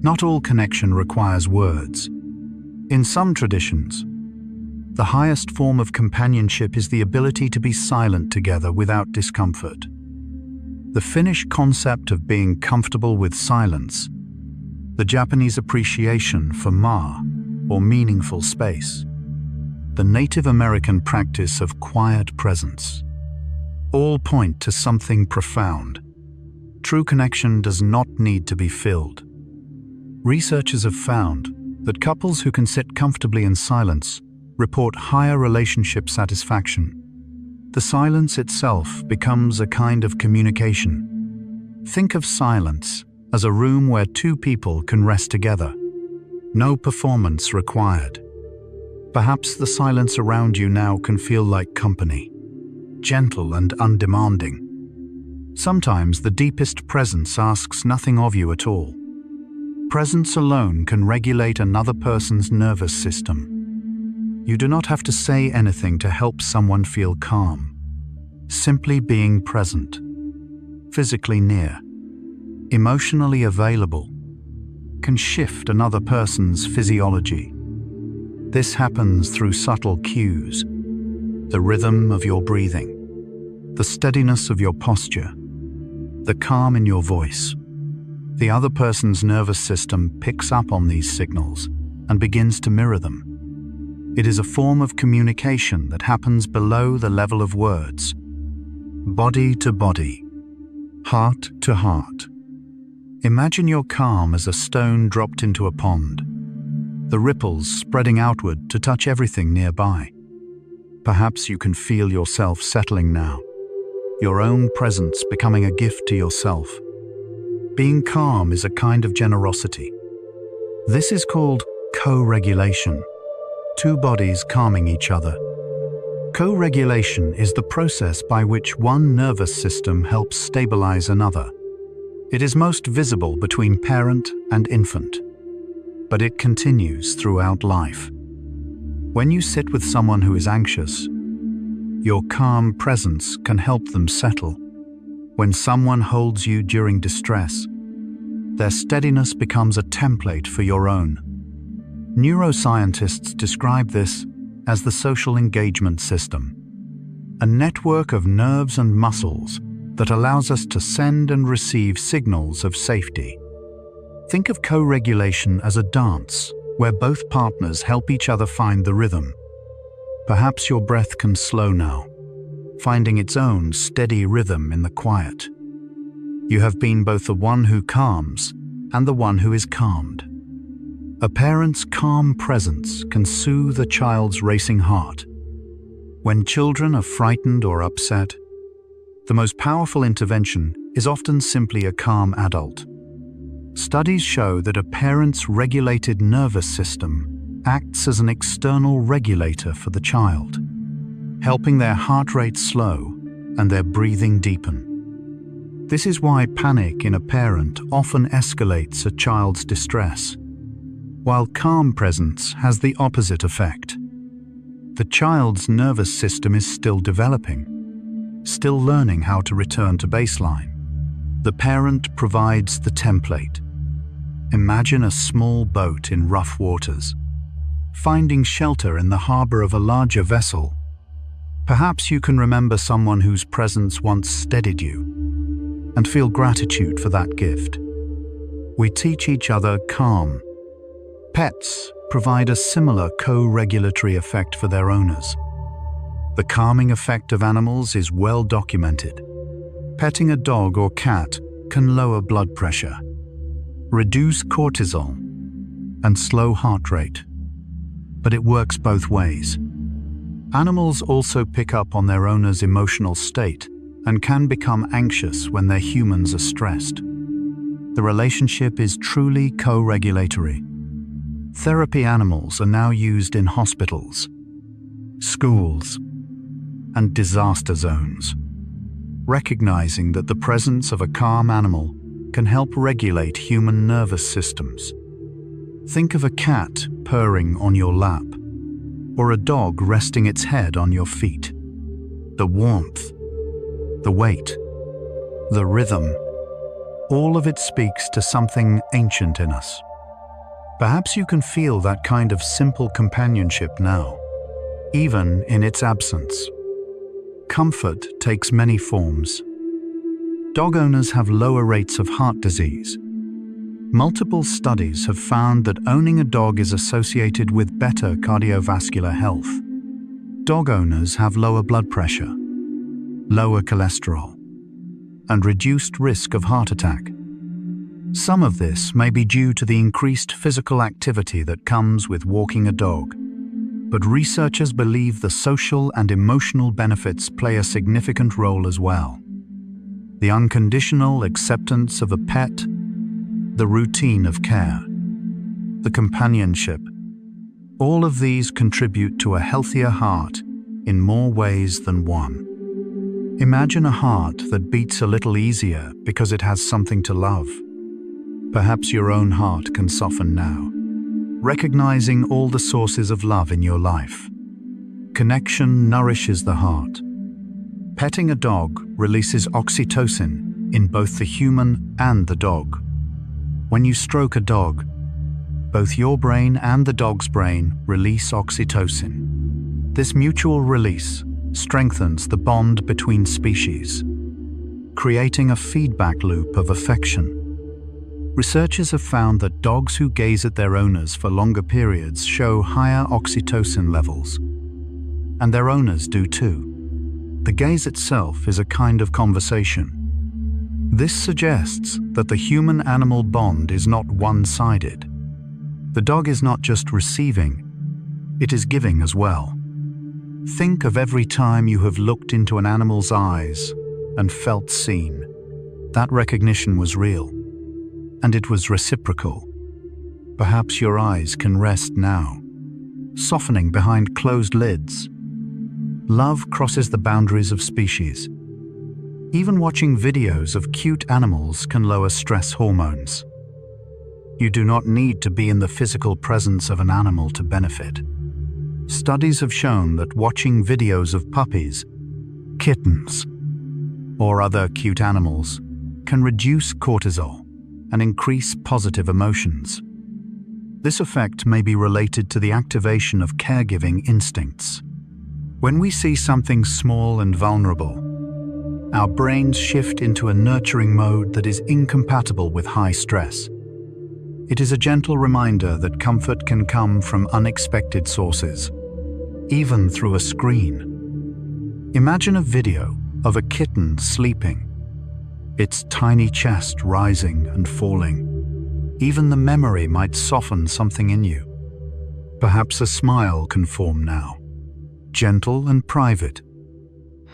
Not all connection requires words. In some traditions, the highest form of companionship is the ability to be silent together without discomfort. The Finnish concept of being comfortable with silence, the Japanese appreciation for ma, or meaningful space, the Native American practice of quiet presence, all point to something profound. True connection does not need to be filled. Researchers have found that couples who can sit comfortably in silence report higher relationship satisfaction. The silence itself becomes a kind of communication. Think of silence as a room where two people can rest together. No performance required. Perhaps the silence around you now can feel like company, gentle and undemanding. Sometimes the deepest presence asks nothing of you at all. Presence alone can regulate another person's nervous system. You do not have to say anything to help someone feel calm. Simply being present, physically near, emotionally available, can shift another person's physiology. This happens through subtle cues: the rhythm of your breathing, the steadiness of your posture, the calm in your voice. The other person's nervous system picks up on these signals and begins to mirror them. It is a form of communication that happens below the level of words. Body to body, heart to heart. Imagine your calm as a stone dropped into a pond, the ripples spreading outward to touch everything nearby. Perhaps you can feel yourself settling now, your own presence becoming a gift to yourself. Being calm is a kind of generosity. This is called co-regulation, two bodies calming each other. Co-regulation is the process by which one nervous system helps stabilize another. It is most visible between parent and infant, but it continues throughout life. When you sit with someone who is anxious, your calm presence can help them settle. When someone holds you during distress, their steadiness becomes a template for your own. Neuroscientists describe this as the social engagement system, a network of nerves and muscles that allows us to send and receive signals of safety. Think of co-regulation as a dance where both partners help each other find the rhythm. Perhaps your breath can slow now, finding its own steady rhythm in the quiet. You have been both the one who calms and the one who is calmed. A parent's calm presence can soothe a child's racing heart. When children are frightened or upset, the most powerful intervention is often simply a calm adult. Studies show that a parent's regulated nervous system acts as an external regulator for the child, helping their heart rate slow and their breathing deepen. This is why panic in a parent often escalates a child's distress, while calm presence has the opposite effect. The child's nervous system is still developing, still learning how to return to baseline. The parent provides the template. Imagine a small boat in rough waters, finding shelter in the harbor of a larger vessel. Perhaps you can remember someone whose presence once steadied you, and feel gratitude for that gift. We teach each other calm. Pets provide a similar co-regulatory effect for their owners. The calming effect of animals is well documented. Petting a dog or cat can lower blood pressure, reduce cortisol, and slow heart rate. But it works both ways. Animals also pick up on their owner's emotional state and can become anxious when their humans are stressed. The relationship is truly co-regulatory. Therapy animals are now used in hospitals, schools, and disaster zones, recognizing that the presence of a calm animal can help regulate human nervous systems. Think of a cat purring on your lap, or a dog resting its head on your feet. The warmth, the weight, the rhythm, all of it speaks to something ancient in us. Perhaps you can feel that kind of simple companionship now, even in its absence. Comfort takes many forms. Dog owners have lower rates of heart disease. Multiple studies have found that owning a dog is associated with better cardiovascular health. Dog owners have lower blood pressure, lower cholesterol, and reduced risk of heart attack. Some of this may be due to the increased physical activity that comes with walking a dog, but researchers believe the social and emotional benefits play a significant role as well. The unconditional acceptance of a pet, the routine of care, the companionship, all of these contribute to a healthier heart in more ways than one. Imagine a heart that beats a little easier because it has something to love. Perhaps your own heart can soften now, recognizing all the sources of love in your life. Connection nourishes the heart. Petting a dog releases oxytocin in both the human and the dog. When you stroke a dog, both your brain and the dog's brain release oxytocin. This mutual release strengthens the bond between species, creating a feedback loop of affection. Researchers have found that dogs who gaze at their owners for longer periods show higher oxytocin levels, and their owners do too. The gaze itself is a kind of conversation. This suggests that the human-animal bond is not one-sided. The dog is not just receiving, it is giving as well. Think of every time you have looked into an animal's eyes and felt seen. That recognition was real, and it was reciprocal. Perhaps your eyes can rest now, softening behind closed lids. Love crosses the boundaries of species. Even watching videos of cute animals can lower stress hormones. You do not need to be in the physical presence of an animal to benefit. Studies have shown that watching videos of puppies, kittens, or other cute animals can reduce cortisol and increase positive emotions. This effect may be related to the activation of caregiving instincts. When we see something small and vulnerable, our brains shift into a nurturing mode that is incompatible with high stress. It is a gentle reminder that comfort can come from unexpected sources, even through a screen. Imagine a video of a kitten sleeping, its tiny chest rising and falling. Even the memory might soften something in you. Perhaps a smile can form now, gentle and private.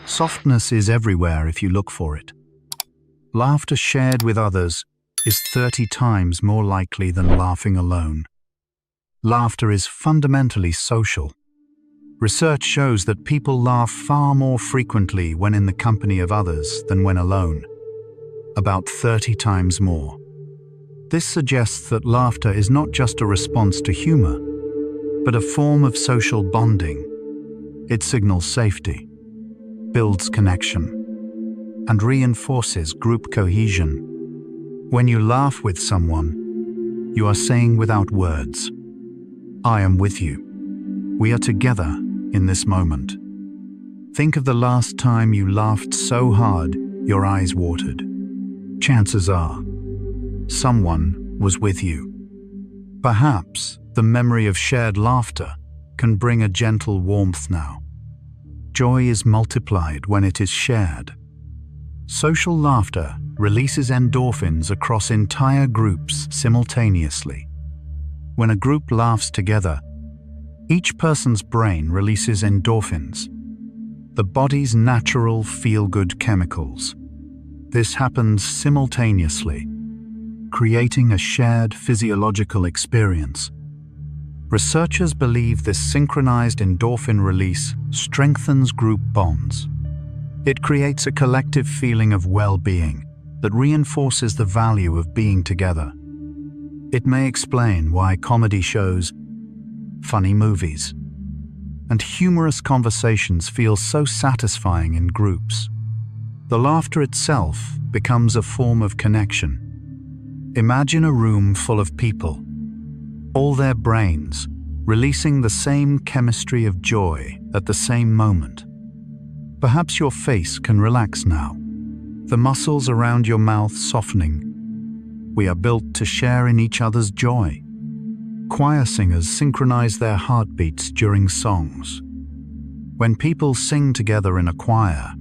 Softness is everywhere if you look for it. Laughter shared with others is 30 times more likely than laughing alone. Laughter is fundamentally social. Research shows that people laugh far more frequently when in the company of others than when alone, about 30 times more. This suggests that laughter is not just a response to humor, but a form of social bonding. It signals safety, builds connection, and reinforces group cohesion. When you laugh with someone, you are saying without words, "I am with you. We are together in this moment." Think of the last time you laughed so hard your eyes watered. Chances are, someone was with you. Perhaps the memory of shared laughter can bring a gentle warmth now. Joy is multiplied when it is shared. Social laughter releases endorphins across entire groups simultaneously. When a group laughs together, each person's brain releases endorphins, the body's natural feel-good chemicals. This happens simultaneously, creating a shared physiological experience. Researchers believe this synchronized endorphin release strengthens group bonds. It creates a collective feeling of well-being that reinforces the value of being together. It may explain why comedy shows, funny movies, and humorous conversations feel so satisfying in groups. The laughter itself becomes a form of connection. Imagine a room full of people, all their brains releasing the same chemistry of joy at the same moment. Perhaps your face can relax now, the muscles around your mouth softening. We are built to share in each other's joy. Choir singers synchronize their heartbeats during songs. When people sing together in a choir,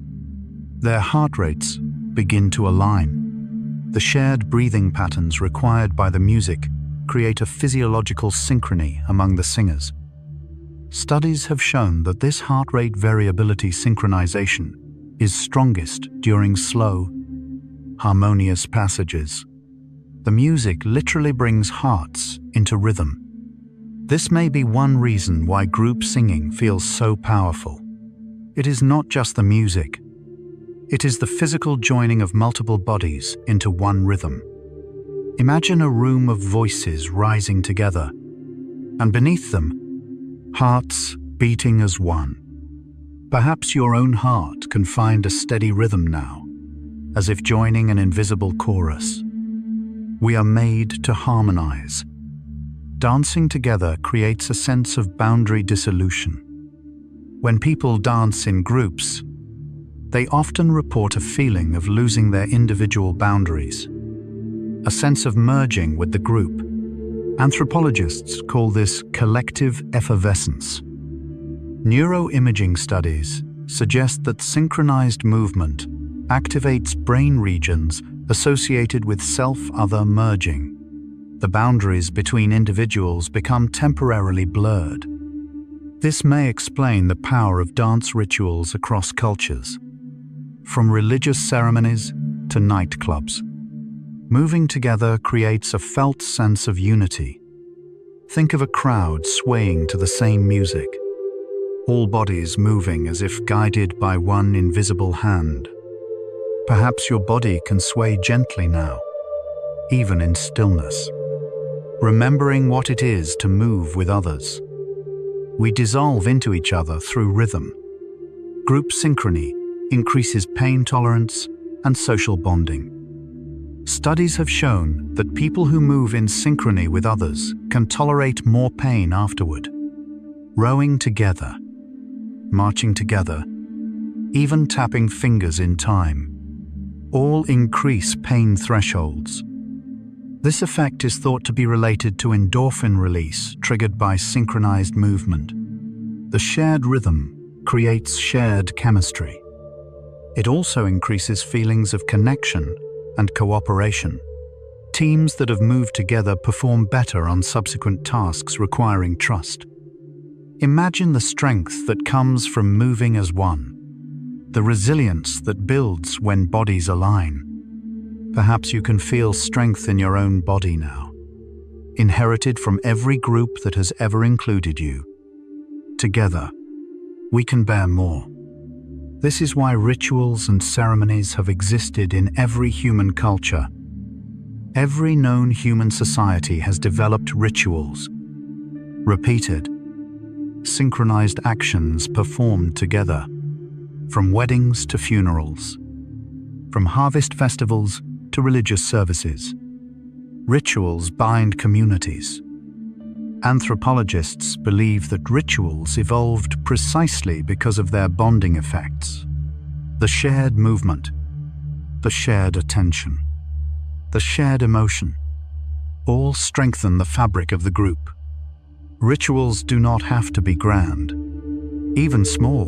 their heart rates begin to align. The shared breathing patterns required by the music create a physiological synchrony among the singers. Studies have shown that this heart rate variability synchronization is strongest during slow, harmonious passages. The music literally brings hearts into rhythm. This may be one reason why group singing feels so powerful. It is not just the music. It is the physical joining of multiple bodies into one rhythm. Imagine a room of voices rising together, and beneath them, hearts beating as one. Perhaps your own heart can find a steady rhythm now, as if joining an invisible chorus. We are made to harmonize. Dancing together creates a sense of boundary dissolution. When people dance in groups, they often report a feeling of losing their individual boundaries, a sense of merging with the group. Anthropologists call this collective effervescence. Neuroimaging studies suggest that synchronized movement activates brain regions associated with self-other merging. The boundaries between individuals become temporarily blurred. This may explain the power of dance rituals across cultures, from religious ceremonies to nightclubs. Moving together creates a felt sense of unity. Think of a crowd swaying to the same music, all bodies moving as if guided by one invisible hand. Perhaps your body can sway gently now, even in stillness, remembering what it is to move with others. We dissolve into each other through rhythm. Group synchrony increases pain tolerance and social bonding. Studies have shown that people who move in synchrony with others can tolerate more pain afterward. Rowing together, marching together, even tapping fingers in time, all increase pain thresholds. This effect is thought to be related to endorphin release triggered by synchronized movement. The shared rhythm creates shared chemistry. It also increases feelings of connection and cooperation. Teams that have moved together perform better on subsequent tasks requiring trust. Imagine the strength that comes from moving as one, the resilience that builds when bodies align. Perhaps you can feel strength in your own body now, inherited from every group that has ever included you. Together, we can bear more. This is why rituals and ceremonies have existed in every human culture. Every known human society has developed rituals, repeated, synchronized actions performed together, from weddings to funerals, from harvest festivals to religious services. Rituals bind communities. Anthropologists believe that rituals evolved precisely because of their bonding effects. The shared movement, the shared attention, the shared emotion, all strengthen the fabric of the group. Rituals do not have to be grand, even small.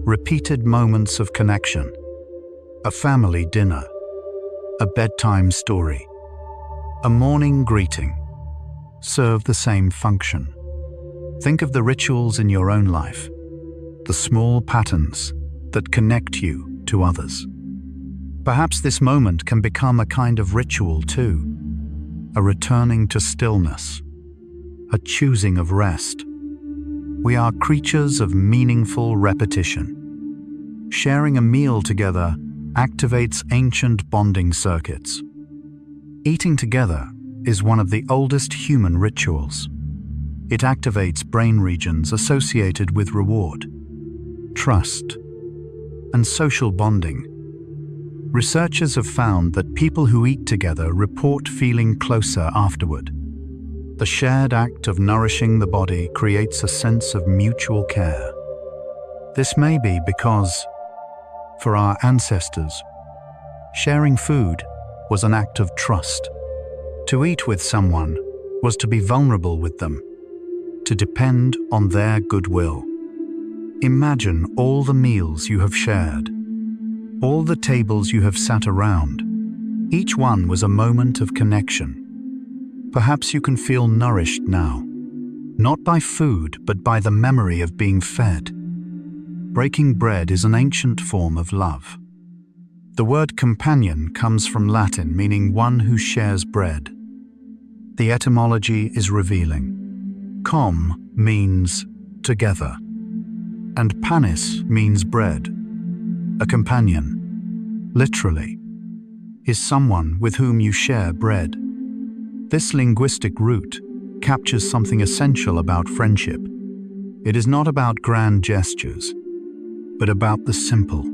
Repeated moments of connection, a family dinner, a bedtime story, a morning greeting, serve the same function. Think of the rituals in your own life, the small patterns that connect you to others. Perhaps this moment can become a kind of ritual too, a returning to stillness, a choosing of rest. We are creatures of meaningful repetition. Sharing a meal together activates ancient bonding circuits. Eating together is one of the oldest human rituals. It activates brain regions associated with reward, trust, and social bonding. Researchers have found that people who eat together report feeling closer afterward. The shared act of nourishing the body creates a sense of mutual care. This may be because, for our ancestors, sharing food was an act of trust. To eat with someone was to be vulnerable with them, to depend on their goodwill. Imagine all the meals you have shared, all the tables you have sat around. Each one was a moment of connection. Perhaps you can feel nourished now, not by food, but by the memory of being fed. Breaking bread is an ancient form of love. The word companion comes from Latin meaning one who shares bread. The etymology is revealing. Com means together, and panis means bread. A companion, literally, is someone with whom you share bread. This linguistic root captures something essential about friendship. It is not about grand gestures, but about the simple,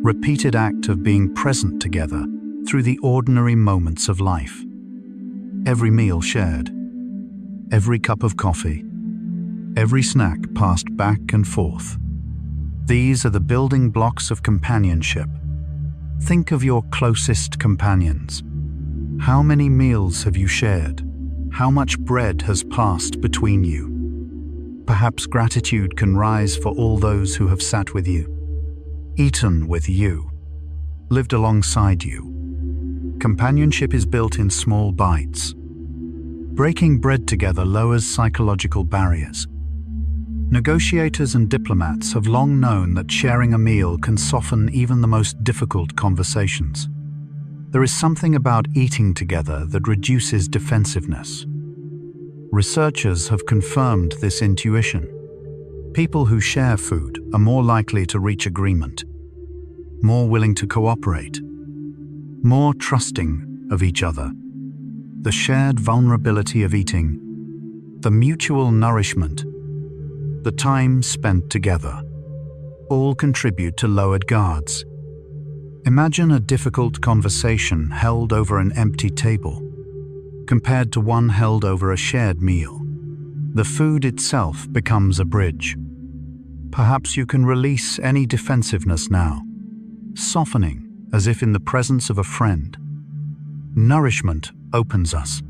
repeated act of being present together through the ordinary moments of life. Every meal shared, every cup of coffee, every snack passed back and forth. These are the building blocks of companionship. Think of your closest companions. How many meals have you shared? How much bread has passed between you? Perhaps gratitude can rise for all those who have sat with you, eaten with you, lived alongside you. Companionship is built in small bites. Breaking bread together lowers psychological barriers. Negotiators and diplomats have long known that sharing a meal can soften even the most difficult conversations. There is something about eating together that reduces defensiveness. Researchers have confirmed this intuition. People who share food are more likely to reach agreement, more willing to cooperate, more trusting of each other. The shared vulnerability of eating, the mutual nourishment, the time spent together, all contribute to lowered guards. Imagine a difficult conversation held over an empty table, compared to one held over a shared meal. The food itself becomes a bridge. Perhaps you can release any defensiveness now, softening as if in the presence of a friend. Nourishment opens us.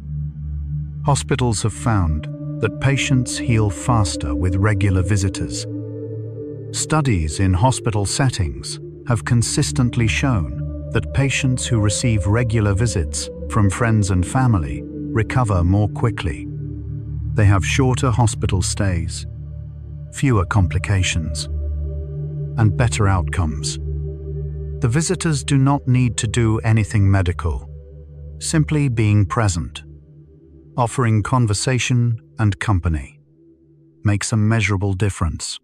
Hospitals have found that patients heal faster with regular visitors. Studies in hospital settings have consistently shown that patients who receive regular visits from friends and family recover more quickly. They have shorter hospital stays, fewer complications, and better outcomes. The visitors do not need to do anything medical. Simply being present, offering conversation and company, makes a measurable difference.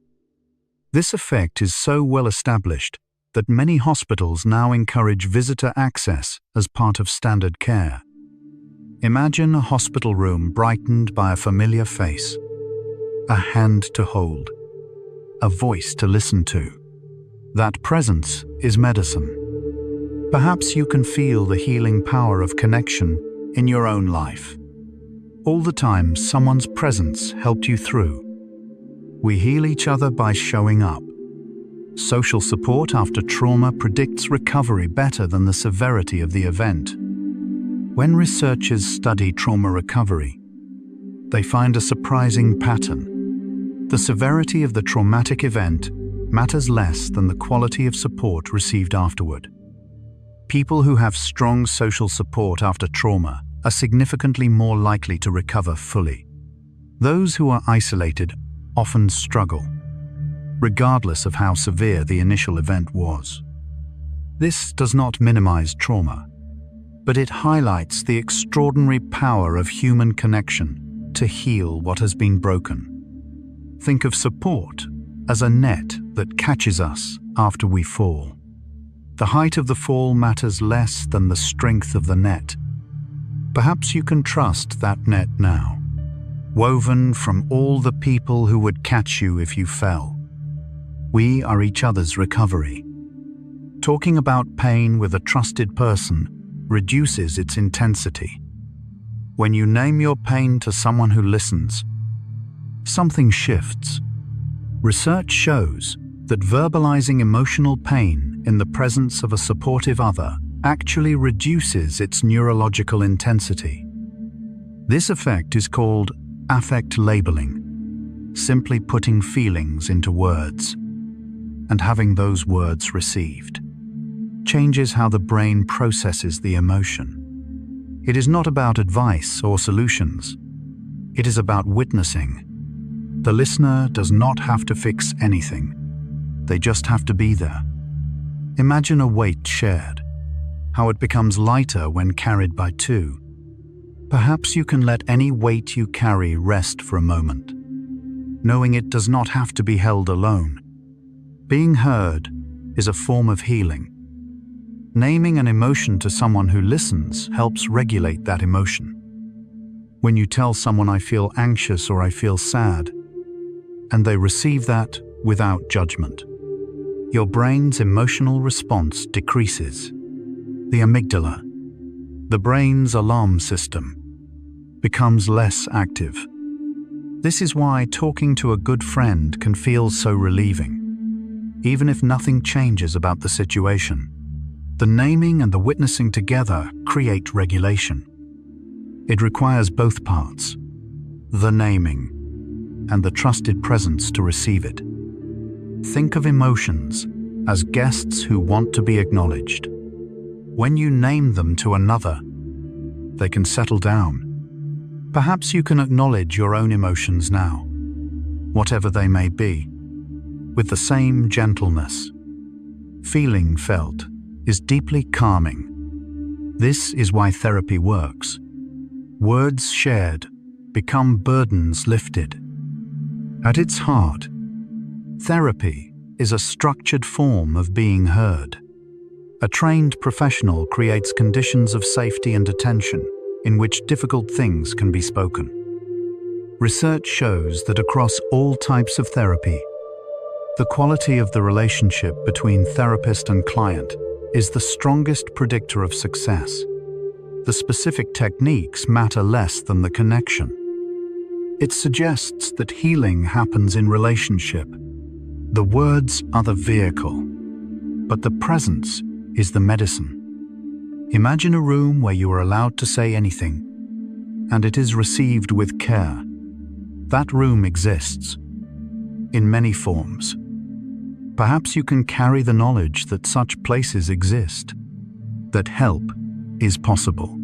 This effect is so well established that many hospitals now encourage visitor access as part of standard care. Imagine a hospital room brightened by a familiar face, a hand to hold, a voice to listen to. That presence is medicine. Perhaps you can feel the healing power of connection in your own life. All the time someone's presence helped you through. We heal each other by showing up. Social support after trauma predicts recovery better than the severity of the event. When researchers study trauma recovery, they find a surprising pattern. The severity of the traumatic event matters less than the quality of support received afterward. People who have strong social support after trauma are significantly more likely to recover fully. Those who are isolated often struggle, regardless of how severe the initial event was. This does not minimize trauma, but it highlights the extraordinary power of human connection to heal what has been broken. Think of support as a net that catches us after we fall. The height of the fall matters less than the strength of the net. Perhaps you can trust that net now, woven from all the people who would catch you if you fell. We are each other's recovery. Talking about pain with a trusted person reduces its intensity. When you name your pain to someone who listens, something shifts. Research shows that verbalizing emotional pain in the presence of a supportive other actually reduces its neurological intensity. This effect is called affect labeling, simply putting feelings into words and having those words received. Changes how the brain processes the emotion. It is not about advice or solutions. It is about witnessing. The listener does not have to fix anything. They just have to be there. Imagine a weight shared, how it becomes lighter when carried by two. Perhaps you can let any weight you carry rest for a moment, knowing it does not have to be held alone. Being heard is a form of healing. Naming an emotion to someone who listens helps regulate that emotion. When you tell someone I feel anxious or I feel sad, and they receive that without judgment, your brain's emotional response decreases. The amygdala, the brain's alarm system, becomes less active. This is why talking to a good friend can feel so relieving, even if nothing changes about the situation. The naming and the witnessing together create regulation. It requires both parts, the naming and the trusted presence to receive it. Think of emotions as guests who want to be acknowledged. When you name them to another, they can settle down. Perhaps you can acknowledge your own emotions now, whatever they may be, with the same gentleness. Feeling felt is deeply calming. This is why therapy works. Words shared become burdens lifted. At its heart, therapy is a structured form of being heard. A trained professional creates conditions of safety and attention in which difficult things can be spoken. Research shows that across all types of therapy, the quality of the relationship between therapist and client is the strongest predictor of success. The specific techniques matter less than the connection. It suggests that healing happens in relationship. The words are the vehicle, but the presence is the medicine. Imagine a room where you are allowed to say anything, and it is received with care. That room exists in many forms. Perhaps you can carry the knowledge that such places exist, that help is possible.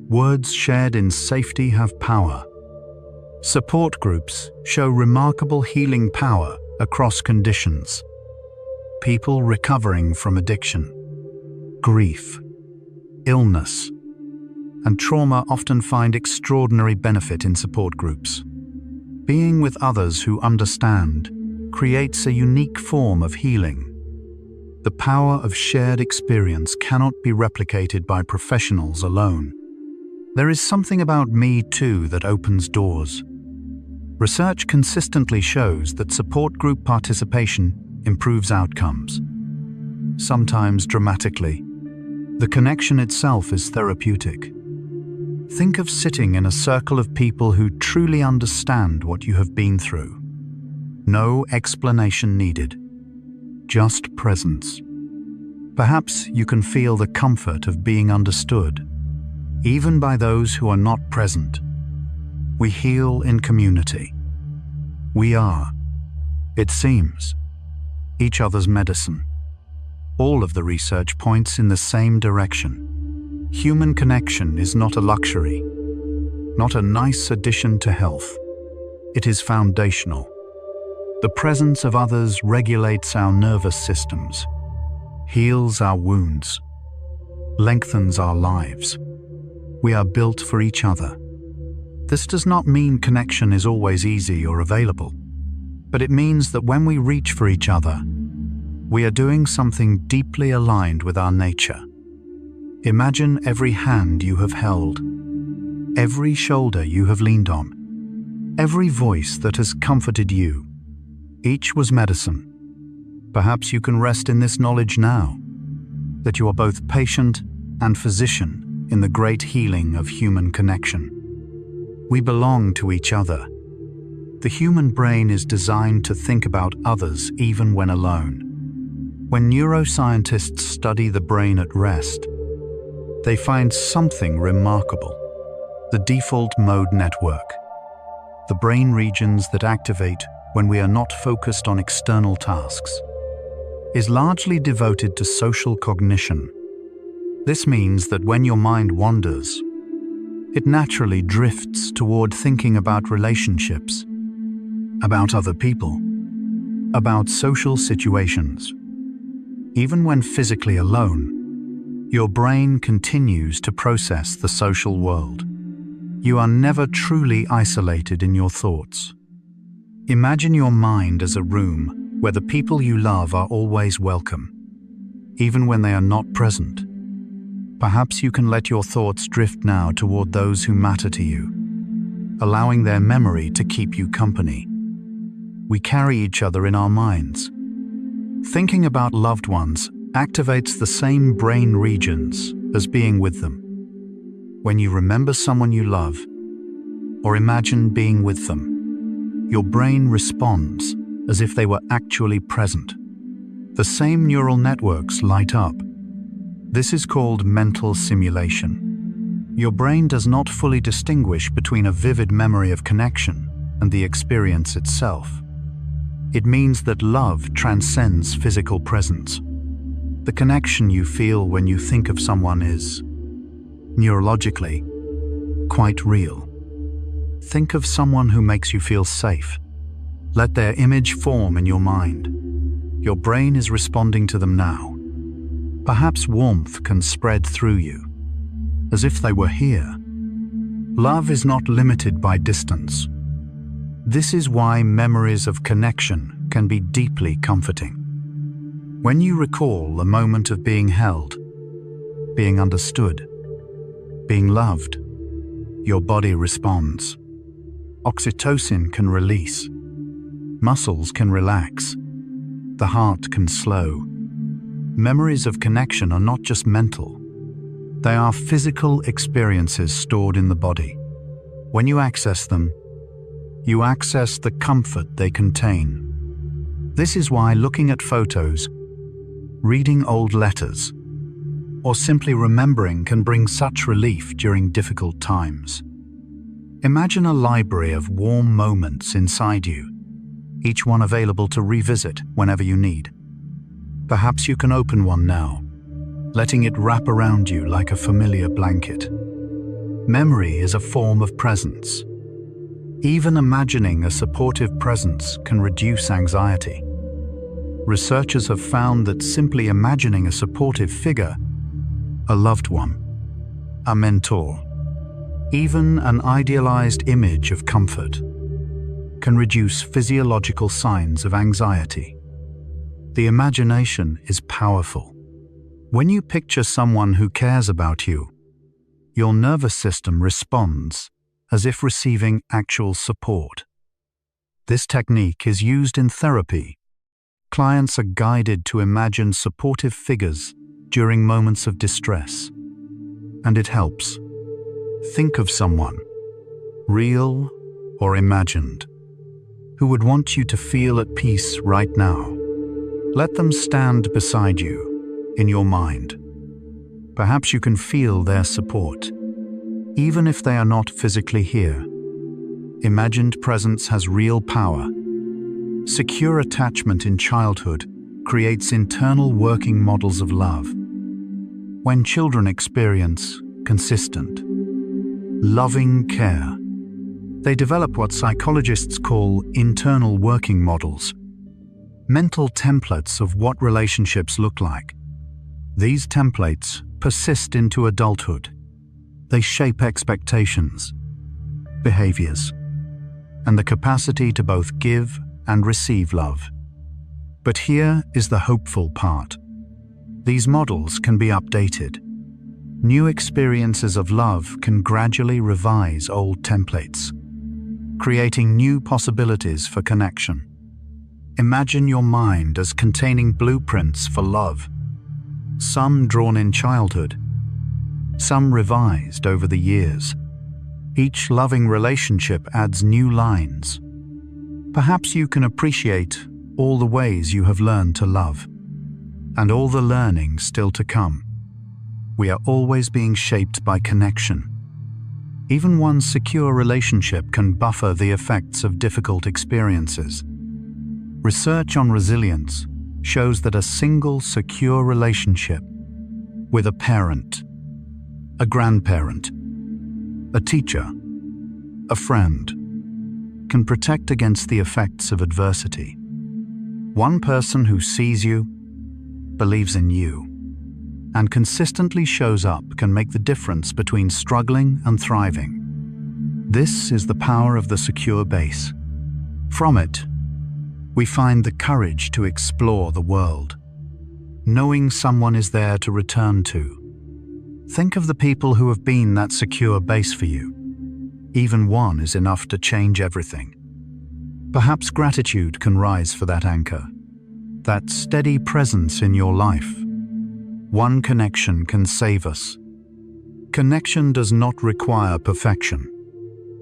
Words shared in safety have power. Support groups show remarkable healing power across conditions. People recovering from addiction, grief, illness, and trauma often find extraordinary benefit in support groups. Being with others who understand creates a unique form of healing. The power of shared experience cannot be replicated by professionals alone. There is something about Me Too that opens doors. Research consistently shows that support group participation improves outcomes, sometimes dramatically. The connection itself is therapeutic. Think of sitting in a circle of people who truly understand what you have been through. No explanation needed, just presence. Perhaps you can feel the comfort of being understood, even by those who are not present. We heal in community. We are, it seems, each other's medicine. All of the research points in the same direction. Human connection is not a luxury, not a nice addition to health. It is foundational. The presence of others regulates our nervous systems, heals our wounds, lengthens our lives. We are built for each other. This does not mean connection is always easy or available, but it means that when we reach for each other, we are doing something deeply aligned with our nature. Imagine every hand you have held, every shoulder you have leaned on, every voice that has comforted you. Each was medicine. Perhaps you can rest in this knowledge now, that you are both patient and physician in the great healing of human connection. We belong to each other. The human brain is designed to think about others even when alone. When neuroscientists study the brain at rest, they find something remarkable. The default mode network, the brain regions that activate when we are not focused on external tasks, is largely devoted to social cognition. This means that when your mind wanders, it naturally drifts toward thinking about relationships, about other people, about social situations. Even when physically alone, your brain continues to process the social world. You are never truly isolated in your thoughts. Imagine your mind as a room where the people you love are always welcome, even when they are not present. Perhaps you can let your thoughts drift now toward those who matter to you, allowing their memory to keep you company. We carry each other in our minds. Thinking about loved ones activates the same brain regions as being with them. When you remember someone you love, or imagine being with them, your brain responds as if they were actually present. The same neural networks light up. This is called mental simulation. Your brain does not fully distinguish between a vivid memory of connection and the experience itself. It means that love transcends physical presence. The connection you feel when you think of someone is, neurologically, quite real. Think of someone who makes you feel safe. Let their image form in your mind. Your brain is responding to them now. Perhaps warmth can spread through you, as if they were here. Love is not limited by distance. This is why memories of connection can be deeply comforting. When you recall a moment of being held, being understood, being loved, your body responds. Oxytocin can release. Muscles can relax. The heart can slow. Memories of connection are not just mental. They are physical experiences stored in the body. When you access them, you access the comfort they contain. This is why looking at photos, reading old letters, or simply remembering can bring such relief during difficult times. Imagine a library of warm moments inside you, each one available to revisit whenever you need. Perhaps you can open one now, letting it wrap around you like a familiar blanket. Memory is a form of presence. Even imagining a supportive presence can reduce anxiety. Researchers have found that simply imagining a supportive figure, a loved one, a mentor, even an idealized image of comfort, can reduce physiological signs of anxiety. The imagination is powerful. When you picture someone who cares about you, your nervous system responds as if receiving actual support. This technique is used in therapy. Clients are guided to imagine supportive figures during moments of distress, and it helps. Think of someone, real or imagined, who would want you to feel at peace right now. Let them stand beside you in your mind. Perhaps you can feel their support, even if they are not physically here. Imagined presence has real power. Secure attachment in childhood creates internal working models of love. When children experience consistent, loving care, they develop what psychologists call internal working models, mental templates of what relationships look like. These templates persist into adulthood. They shape expectations, behaviors, and the capacity to both give and receive love. But here is the hopeful part. These models can be updated. New experiences of love can gradually revise old templates, creating new possibilities for connection. Imagine your mind as containing blueprints for love, some drawn in childhood, some revised over the years. Each loving relationship adds new lines. Perhaps you can appreciate all the ways you have learned to love, and all the learning still to come. We are always being shaped by connection. Even one secure relationship can buffer the effects of difficult experiences. Research on resilience shows that a single secure relationship with a parent, a grandparent, a teacher, a friend, can protect against the effects of adversity. One person who sees you, believes in you, and consistently shows up can make the difference between struggling and thriving. This is the power of the secure base. From it, we find the courage to explore the world, knowing someone is there to return to. Think of the people who have been that secure base for you. Even one is enough to change everything. Perhaps gratitude can rise for that anchor, that steady presence in your life. One connection can save us. Connection does not require perfection.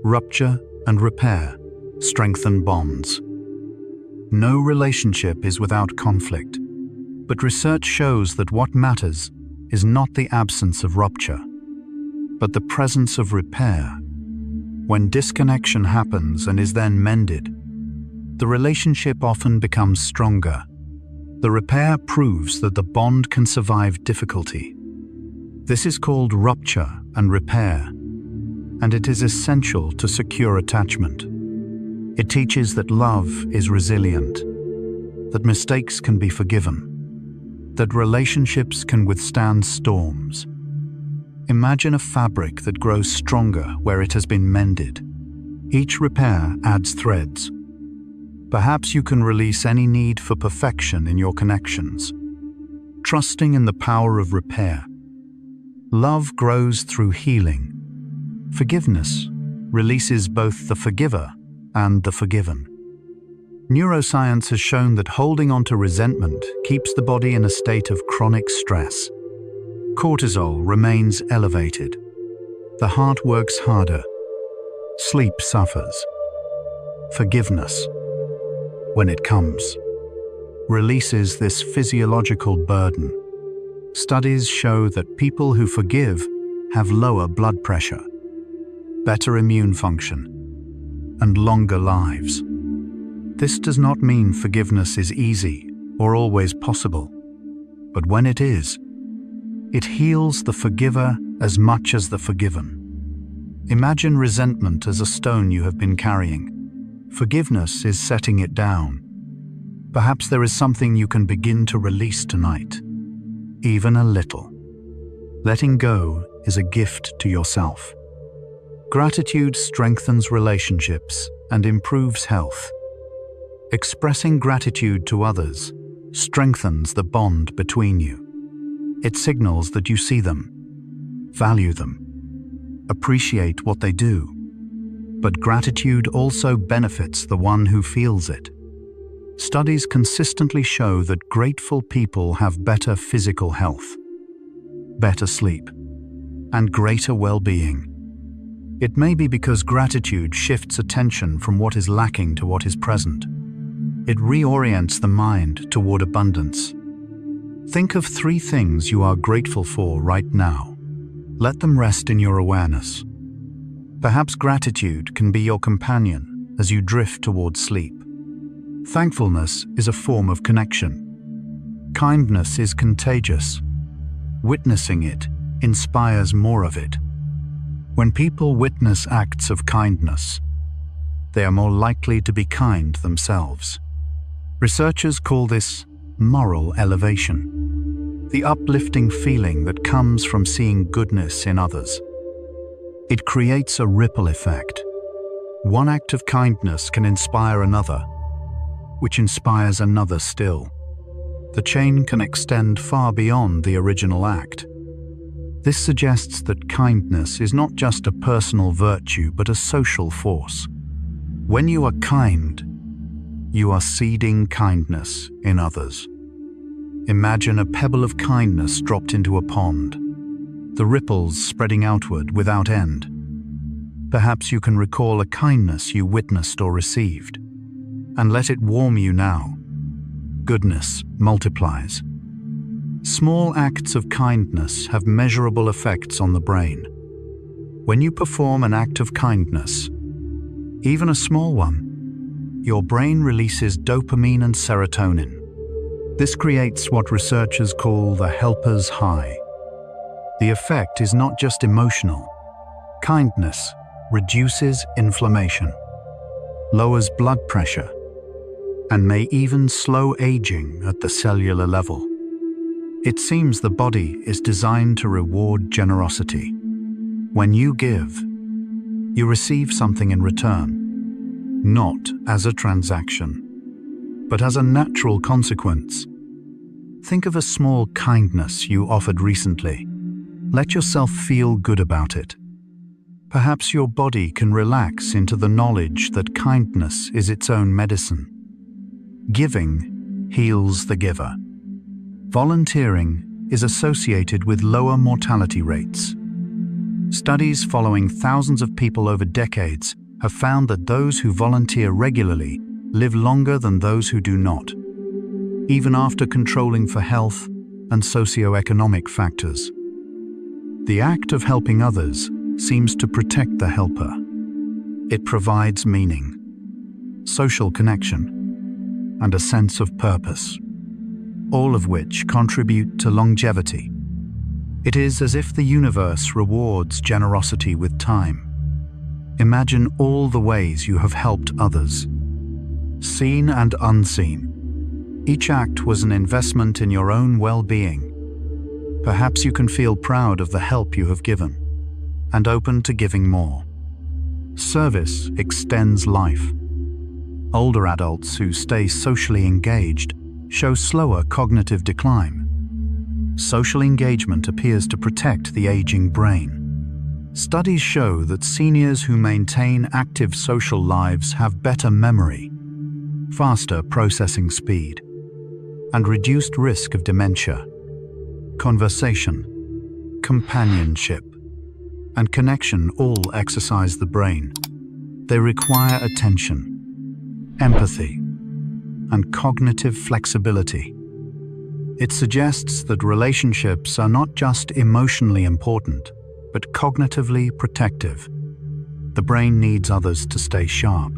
Rupture and repair strengthen bonds. No relationship is without conflict, but research shows that what matters is not the absence of rupture, but the presence of repair. When disconnection happens and is then mended, the relationship often becomes stronger. The repair proves that the bond can survive difficulty. This is called rupture and repair, and it is essential to secure attachment. It teaches that love is resilient, that mistakes can be forgiven, that relationships can withstand storms. Imagine a fabric that grows stronger where it has been mended. Each repair adds threads. Perhaps you can release any need for perfection in your connections, trusting in the power of repair. Love grows through healing. Forgiveness releases both the forgiver and the forgiven. Neuroscience has shown that holding on to resentment keeps the body in a state of chronic stress. Cortisol remains elevated. The heart works harder. Sleep suffers. Forgiveness, when it comes, releases this physiological burden. Studies show that people who forgive have lower blood pressure, better immune function, and longer lives. This does not mean forgiveness is easy or always possible, but when it is, it heals the forgiver as much as the forgiven. Imagine resentment as a stone you have been carrying. Forgiveness is setting it down. Perhaps there is something you can begin to release tonight, even a little. Letting go is a gift to yourself. Gratitude strengthens relationships and improves health. Expressing gratitude to others strengthens the bond between you. It signals that you see them, value them, appreciate what they do. But gratitude also benefits the one who feels it. Studies consistently show that grateful people have better physical health, better sleep, and greater well-being. It may be because gratitude shifts attention from what is lacking to what is present. It reorients the mind toward abundance. Think of 3 things you are grateful for right now. Let them rest in your awareness. Perhaps gratitude can be your companion as you drift towards sleep. Thankfulness is a form of connection. Kindness is contagious. Witnessing it inspires more of it. When people witness acts of kindness, they are more likely to be kind themselves. Researchers call this moral elevation, the uplifting feeling that comes from seeing goodness in others. It creates a ripple effect. One act of kindness can inspire another, which inspires another still. The chain can extend far beyond the original act. This suggests that kindness is not just a personal virtue, but a social force. When you are kind, you are seeding kindness in others. Imagine a pebble of kindness dropped into a pond, the ripples spreading outward without end. Perhaps you can recall a kindness you witnessed or received, and let it warm you now. Goodness multiplies. Small acts of kindness have measurable effects on the brain. When you perform an act of kindness, even a small one, your brain releases dopamine and serotonin. This creates what researchers call the helper's high. The effect is not just emotional. Kindness reduces inflammation, lowers blood pressure, and may even slow aging at the cellular level. It seems the body is designed to reward generosity. When you give, you receive something in return, not as a transaction, but as a natural consequence. Think of a small kindness you offered recently. Let yourself feel good about it. Perhaps your body can relax into the knowledge that kindness is its own medicine. Giving heals the giver. Volunteering is associated with lower mortality rates. Studies following thousands of people over decades have found that those who volunteer regularly live longer than those who do not, even after controlling for health and socioeconomic factors. The act of helping others seems to protect the helper. It provides meaning, social connection, and a sense of purpose, all of which contribute to longevity. It is as if the universe rewards generosity with time. Imagine all the ways you have helped others, seen and unseen. Each act was an investment in your own well-being. Perhaps you can feel proud of the help you have given and open to giving more. Service extends life. Older adults who stay socially engaged show slower cognitive decline. Social engagement appears to protect the aging brain. Studies show that seniors who maintain active social lives have better memory, faster processing speed, and reduced risk of dementia. Conversation, companionship, and connection all exercise the brain. They require attention, empathy, and cognitive flexibility. It suggests that relationships are not just emotionally important, but cognitively protective. The brain needs others to stay sharp.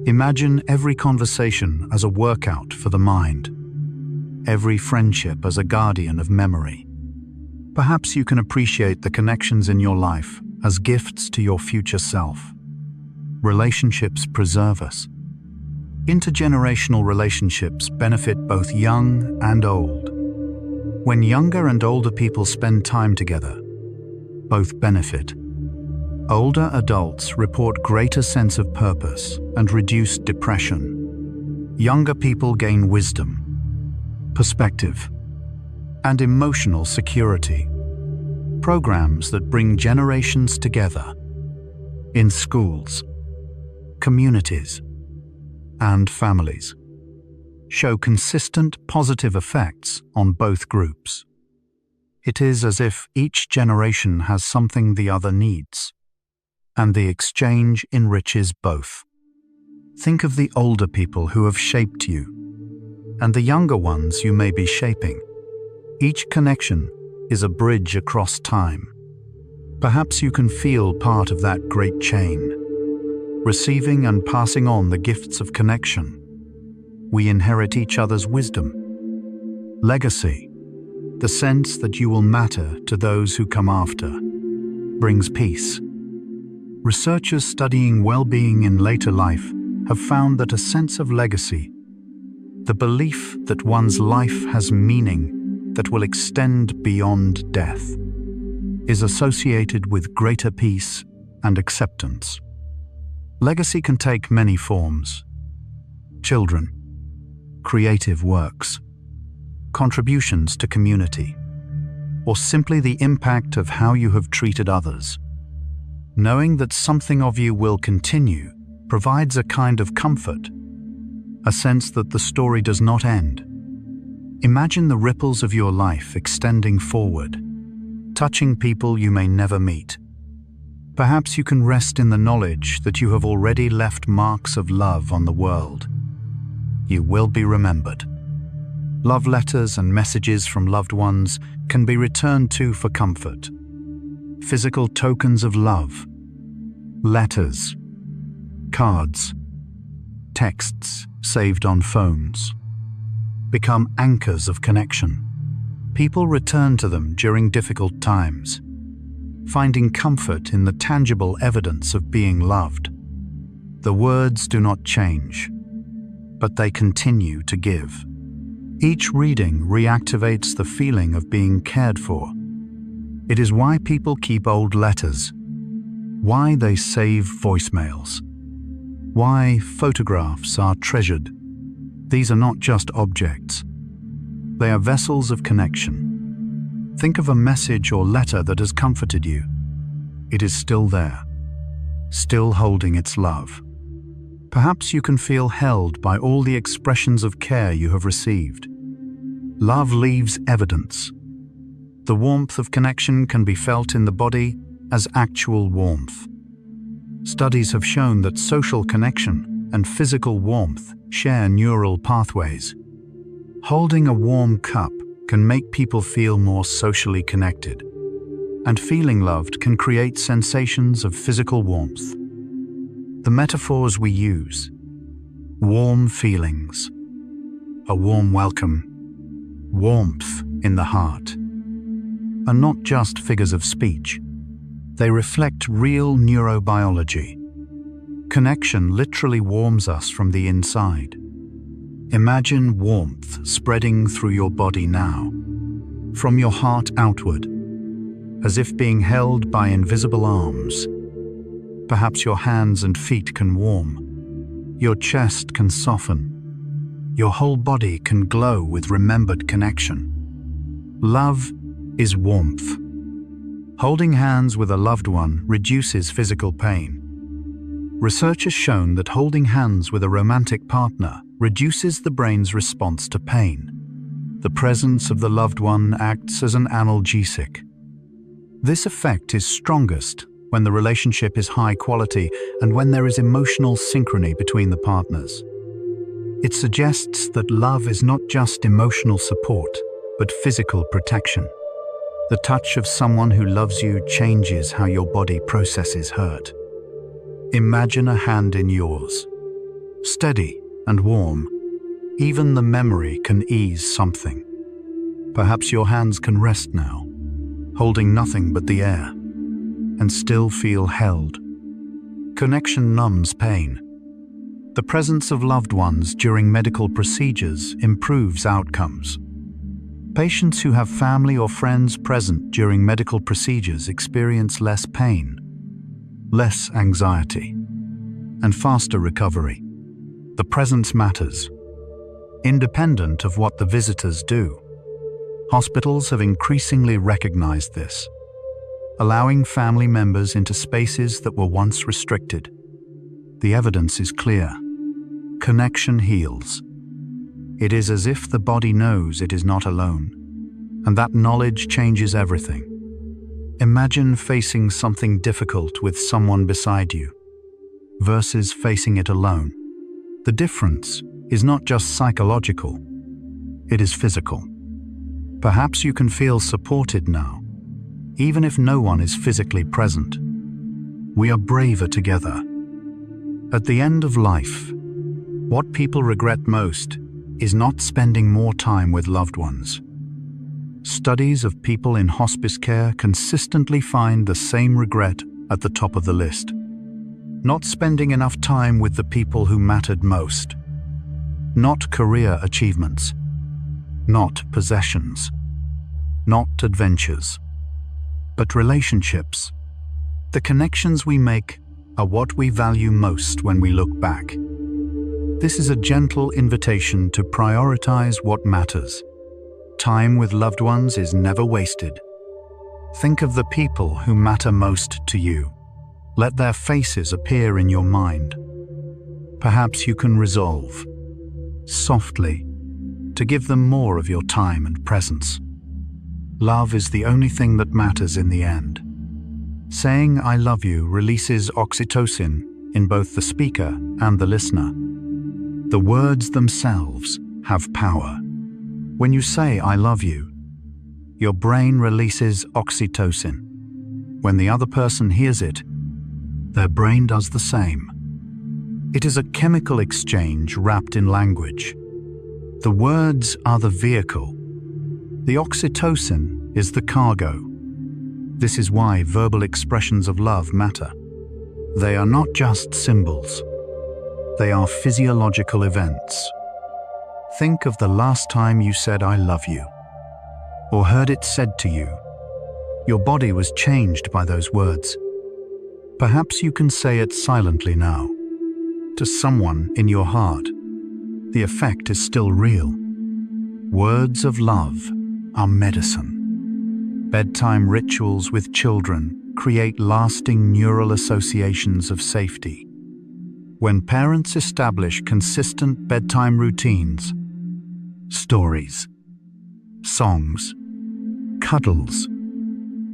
Imagine every conversation as a workout for the mind, every friendship as a guardian of memory. Perhaps you can appreciate the connections in your life as gifts to your future self. Relationships preserve us. Intergenerational relationships benefit both young and old. When younger and older people spend time together, both benefit. Older adults report greater sense of purpose and reduced depression. Younger people gain wisdom, perspective, and emotional security. Programs that bring generations together in schools, communities, and families show consistent positive effects on both groups. It is as if each generation has something the other needs, and the exchange enriches both. Think of the older people who have shaped you, and the younger ones you may be shaping. Each connection is a bridge across time. Perhaps you can feel part of that great chain, receiving and passing on the gifts of connection. We inherit each other's wisdom. Legacy, the sense that you will matter to those who come after, brings peace. Researchers studying well-being in later life have found that a sense of legacy, the belief that one's life has meaning that will extend beyond death, is associated with greater peace and acceptance. Legacy can take many forms: children, creative works, contributions to community, or simply the impact of how you have treated others. Knowing that something of you will continue provides a kind of comfort, a sense that the story does not end. Imagine the ripples of your life extending forward, touching people you may never meet. Perhaps you can rest in the knowledge that you have already left marks of love on the world. You will be remembered. Love letters and messages from loved ones can be returned to for comfort. Physical tokens of love, letters, cards, texts saved on phones, become anchors of connection. People return to them during difficult times, finding comfort in the tangible evidence of being loved. The words do not change, but they continue to give. Each reading reactivates the feeling of being cared for. It is why people keep old letters, why they save voicemails, why photographs are treasured. These are not just objects. They are vessels of connection. Think of a message or letter that has comforted you. It is still there, still holding its love. Perhaps you can feel held by all the expressions of care you have received. Love leaves evidence. The warmth of connection can be felt in the body as actual warmth. Studies have shown that social connection and physical warmth share neural pathways. Holding a warm cup can make people feel more socially connected, and feeling loved can create sensations of physical warmth. The metaphors we use: warm feelings, a warm welcome, warmth in the heart, are not just figures of speech. They reflect real neurobiology. Connection literally warms us from the inside. Imagine warmth spreading through your body now, from your heart outward, as if being held by invisible arms. Perhaps your hands and feet can warm, your chest can soften, your whole body can glow with remembered connection. Love is warmth. Holding hands with a loved one reduces physical pain. Research has shown that holding hands with a romantic partner reduces the brain's response to pain. The presence of the loved one acts as an analgesic. This effect is strongest when the relationship is high quality and when there is emotional synchrony between the partners. It suggests that love is not just emotional support, but physical protection. The touch of someone who loves you changes how your body processes hurt. Imagine a hand in yours, steady and warm. Even the memory can ease something. Perhaps your hands can rest now, holding nothing but the air, and still feel held. Connection numbs pain. The presence of loved ones during medical procedures improves outcomes. Patients who have family or friends present during medical procedures experience less pain, less anxiety, and faster recovery. The presence matters, independent of what the visitors do. Hospitals have increasingly recognized this, allowing family members into spaces that were once restricted. The evidence is clear. Connection heals. It is as if the body knows it is not alone, and that knowledge changes everything. Imagine facing something difficult with someone beside you, versus facing it alone. The difference is not just psychological, it is physical. Perhaps you can feel supported now, even if no one is physically present. We are braver together. At the end of life, what people regret most is not spending more time with loved ones. Studies of people in hospice care consistently find the same regret at the top of the list. Not spending enough time with the people who mattered most. Not career achievements. Not possessions. Not adventures. But relationships. The connections we make are what we value most when we look back. This is a gentle invitation to prioritize what matters. Time with loved ones is never wasted. Think of the people who matter most to you. Let their faces appear in your mind. Perhaps you can resolve, softly, to give them more of your time and presence. Love is the only thing that matters in the end. Saying "I love you" releases oxytocin in both the speaker and the listener. The words themselves have power. When you say "I love you," your brain releases oxytocin. When the other person hears it, their brain does the same. It is a chemical exchange wrapped in language. The words are the vehicle. The oxytocin is the cargo. This is why verbal expressions of love matter. They are not just symbols. They are physiological events. Think of the last time you said "I love you," or heard it said to you. Your body was changed by those words. Perhaps you can say it silently now, to someone in your heart. The effect is still real. Words of love are medicine. Bedtime rituals with children create lasting neural associations of safety. When parents establish consistent bedtime routines, stories, songs, cuddles,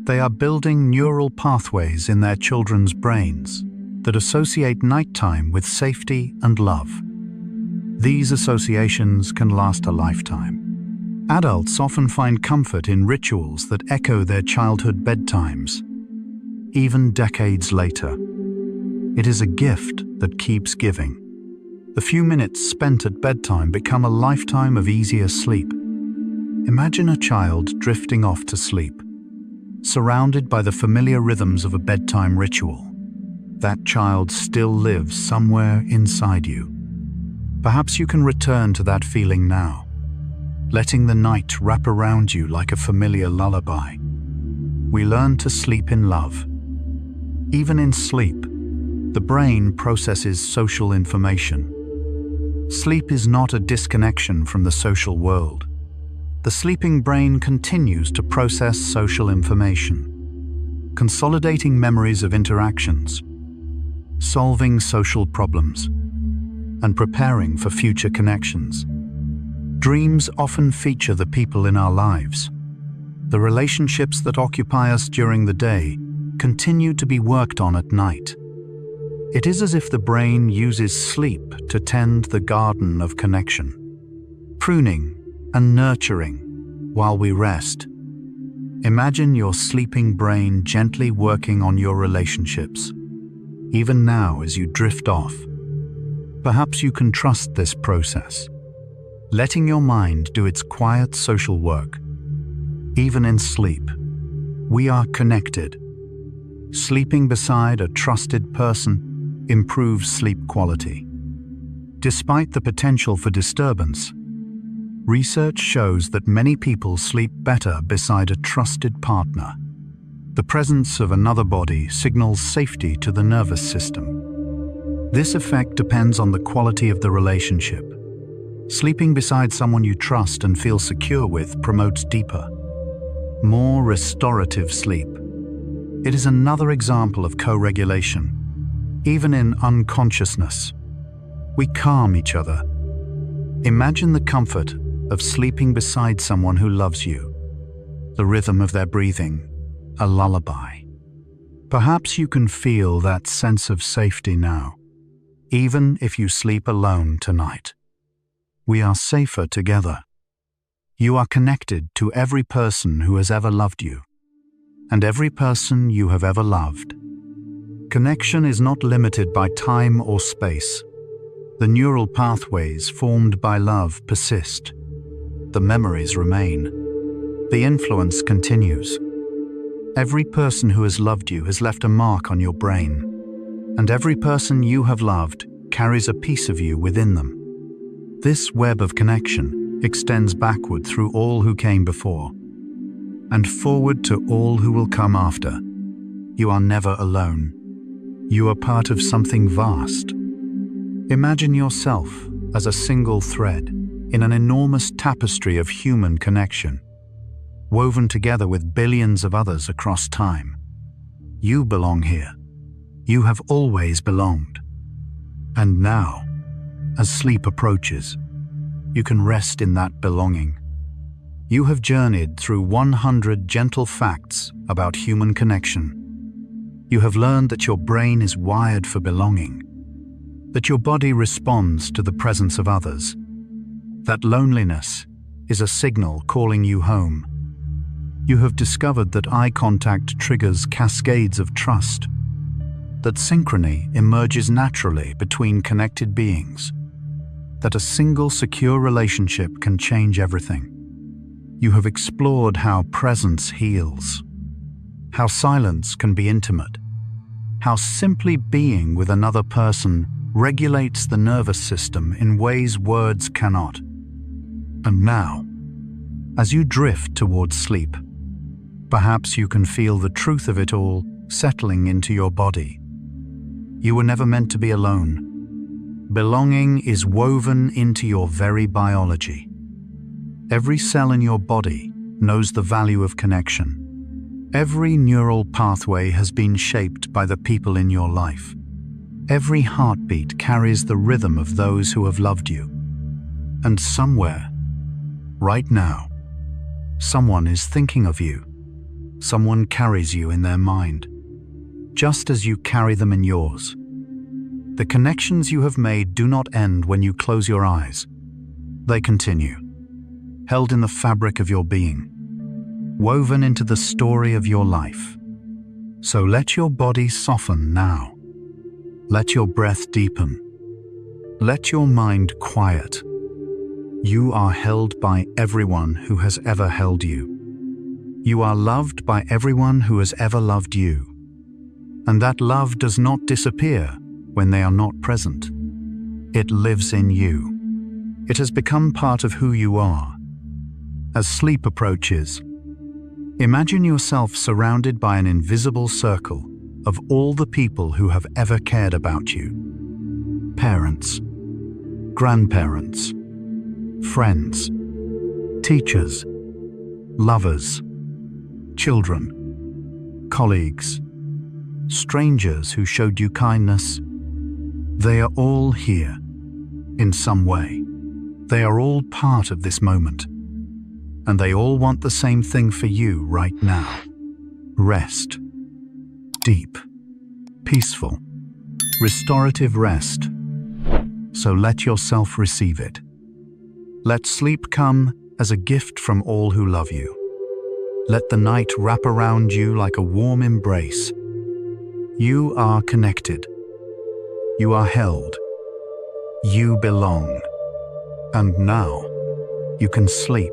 they are building neural pathways in their children's brains that associate nighttime with safety and love. These associations can last a lifetime. Adults often find comfort in rituals that echo their childhood bedtimes, even decades later. It is a gift that keeps giving. The few minutes spent at bedtime become a lifetime of easier sleep. Imagine a child drifting off to sleep, surrounded by the familiar rhythms of a bedtime ritual. That child still lives somewhere inside you. Perhaps you can return to that feeling now, letting the night wrap around you like a familiar lullaby. We learn to sleep in love. Even in sleep, the brain processes social information. Sleep is not a disconnection from the social world. The sleeping brain continues to process social information, consolidating memories of interactions. solving social problems, and preparing for future connections. Dreams often feature the people in our lives. The relationships that occupy us during the day continue to be worked on at night. It is as if the brain uses sleep to tend the garden of connection, pruning and nurturing while we rest. Imagine your sleeping brain gently working on your relationships, even now as you drift off. Perhaps you can trust this process, letting your mind do its quiet social work. Even in sleep, we are connected. Sleeping beside a trusted person improves sleep quality. Despite the potential for disturbance, research shows that many people sleep better beside a trusted partner. The presence of another body signals safety to the nervous system. This effect depends on the quality of the relationship. Sleeping beside someone you trust and feel secure with promotes deeper, more restorative sleep. It is another example of co-regulation. Even in unconsciousness, we calm each other. Imagine the comfort of sleeping beside someone who loves you, the rhythm of their breathing, a lullaby. Perhaps you can feel that sense of safety now, even if you sleep alone tonight. We are safer together. You are connected to every person who has ever loved you, and every person you have ever loved. Connection is not limited by time or space. The neural pathways formed by love persist. The memories remain. The influence continues. Every person who has loved you has left a mark on your brain, and every person you have loved carries a piece of you within them. This web of connection extends backward through all who came before, and forward to all who will come after. You are never alone. You are part of something vast. Imagine yourself as a single thread in an enormous tapestry of human connection, woven together with billions of others across time. You belong here. You have always belonged. And now, as sleep approaches, you can rest in that belonging. You have journeyed through 100 gentle facts about human connection. You have learned that your brain is wired for belonging, that your body responds to the presence of others, that loneliness is a signal calling you home. You have discovered that eye contact triggers cascades of trust, that synchrony emerges naturally between connected beings, that a single secure relationship can change everything. You have explored how presence heals, how silence can be intimate, how simply being with another person regulates the nervous system in ways words cannot. And now, as you drift towards sleep, perhaps you can feel the truth of it all settling into your body. You were never meant to be alone. Belonging is woven into your very biology. Every cell in your body knows the value of connection. Every neural pathway has been shaped by the people in your life. Every heartbeat carries the rhythm of those who have loved you. And somewhere, right now, someone is thinking of you. Someone carries you in their mind, just as you carry them in yours. The connections you have made do not end when you close your eyes. They continue, held in the fabric of your being, woven into the story of your life. So let your body soften now. Let your breath deepen. Let your mind quiet. You are held by everyone who has ever held you. You are loved by everyone who has ever loved you. And that love does not disappear when they are not present. It lives in you. It has become part of who you are. As sleep approaches, imagine yourself surrounded by an invisible circle of all the people who have ever cared about you. Parents, grandparents, friends, teachers, lovers, children, colleagues, strangers who showed you kindness They are all here, in some way. They are all part of this moment. And they all want the same thing for you right now. Rest. Deep. Peaceful. Restorative rest. So let yourself receive it. Let sleep come as a gift from all who love you. Let the night wrap around you like a warm embrace. You are connected. You are held. You belong. And now, you can sleep.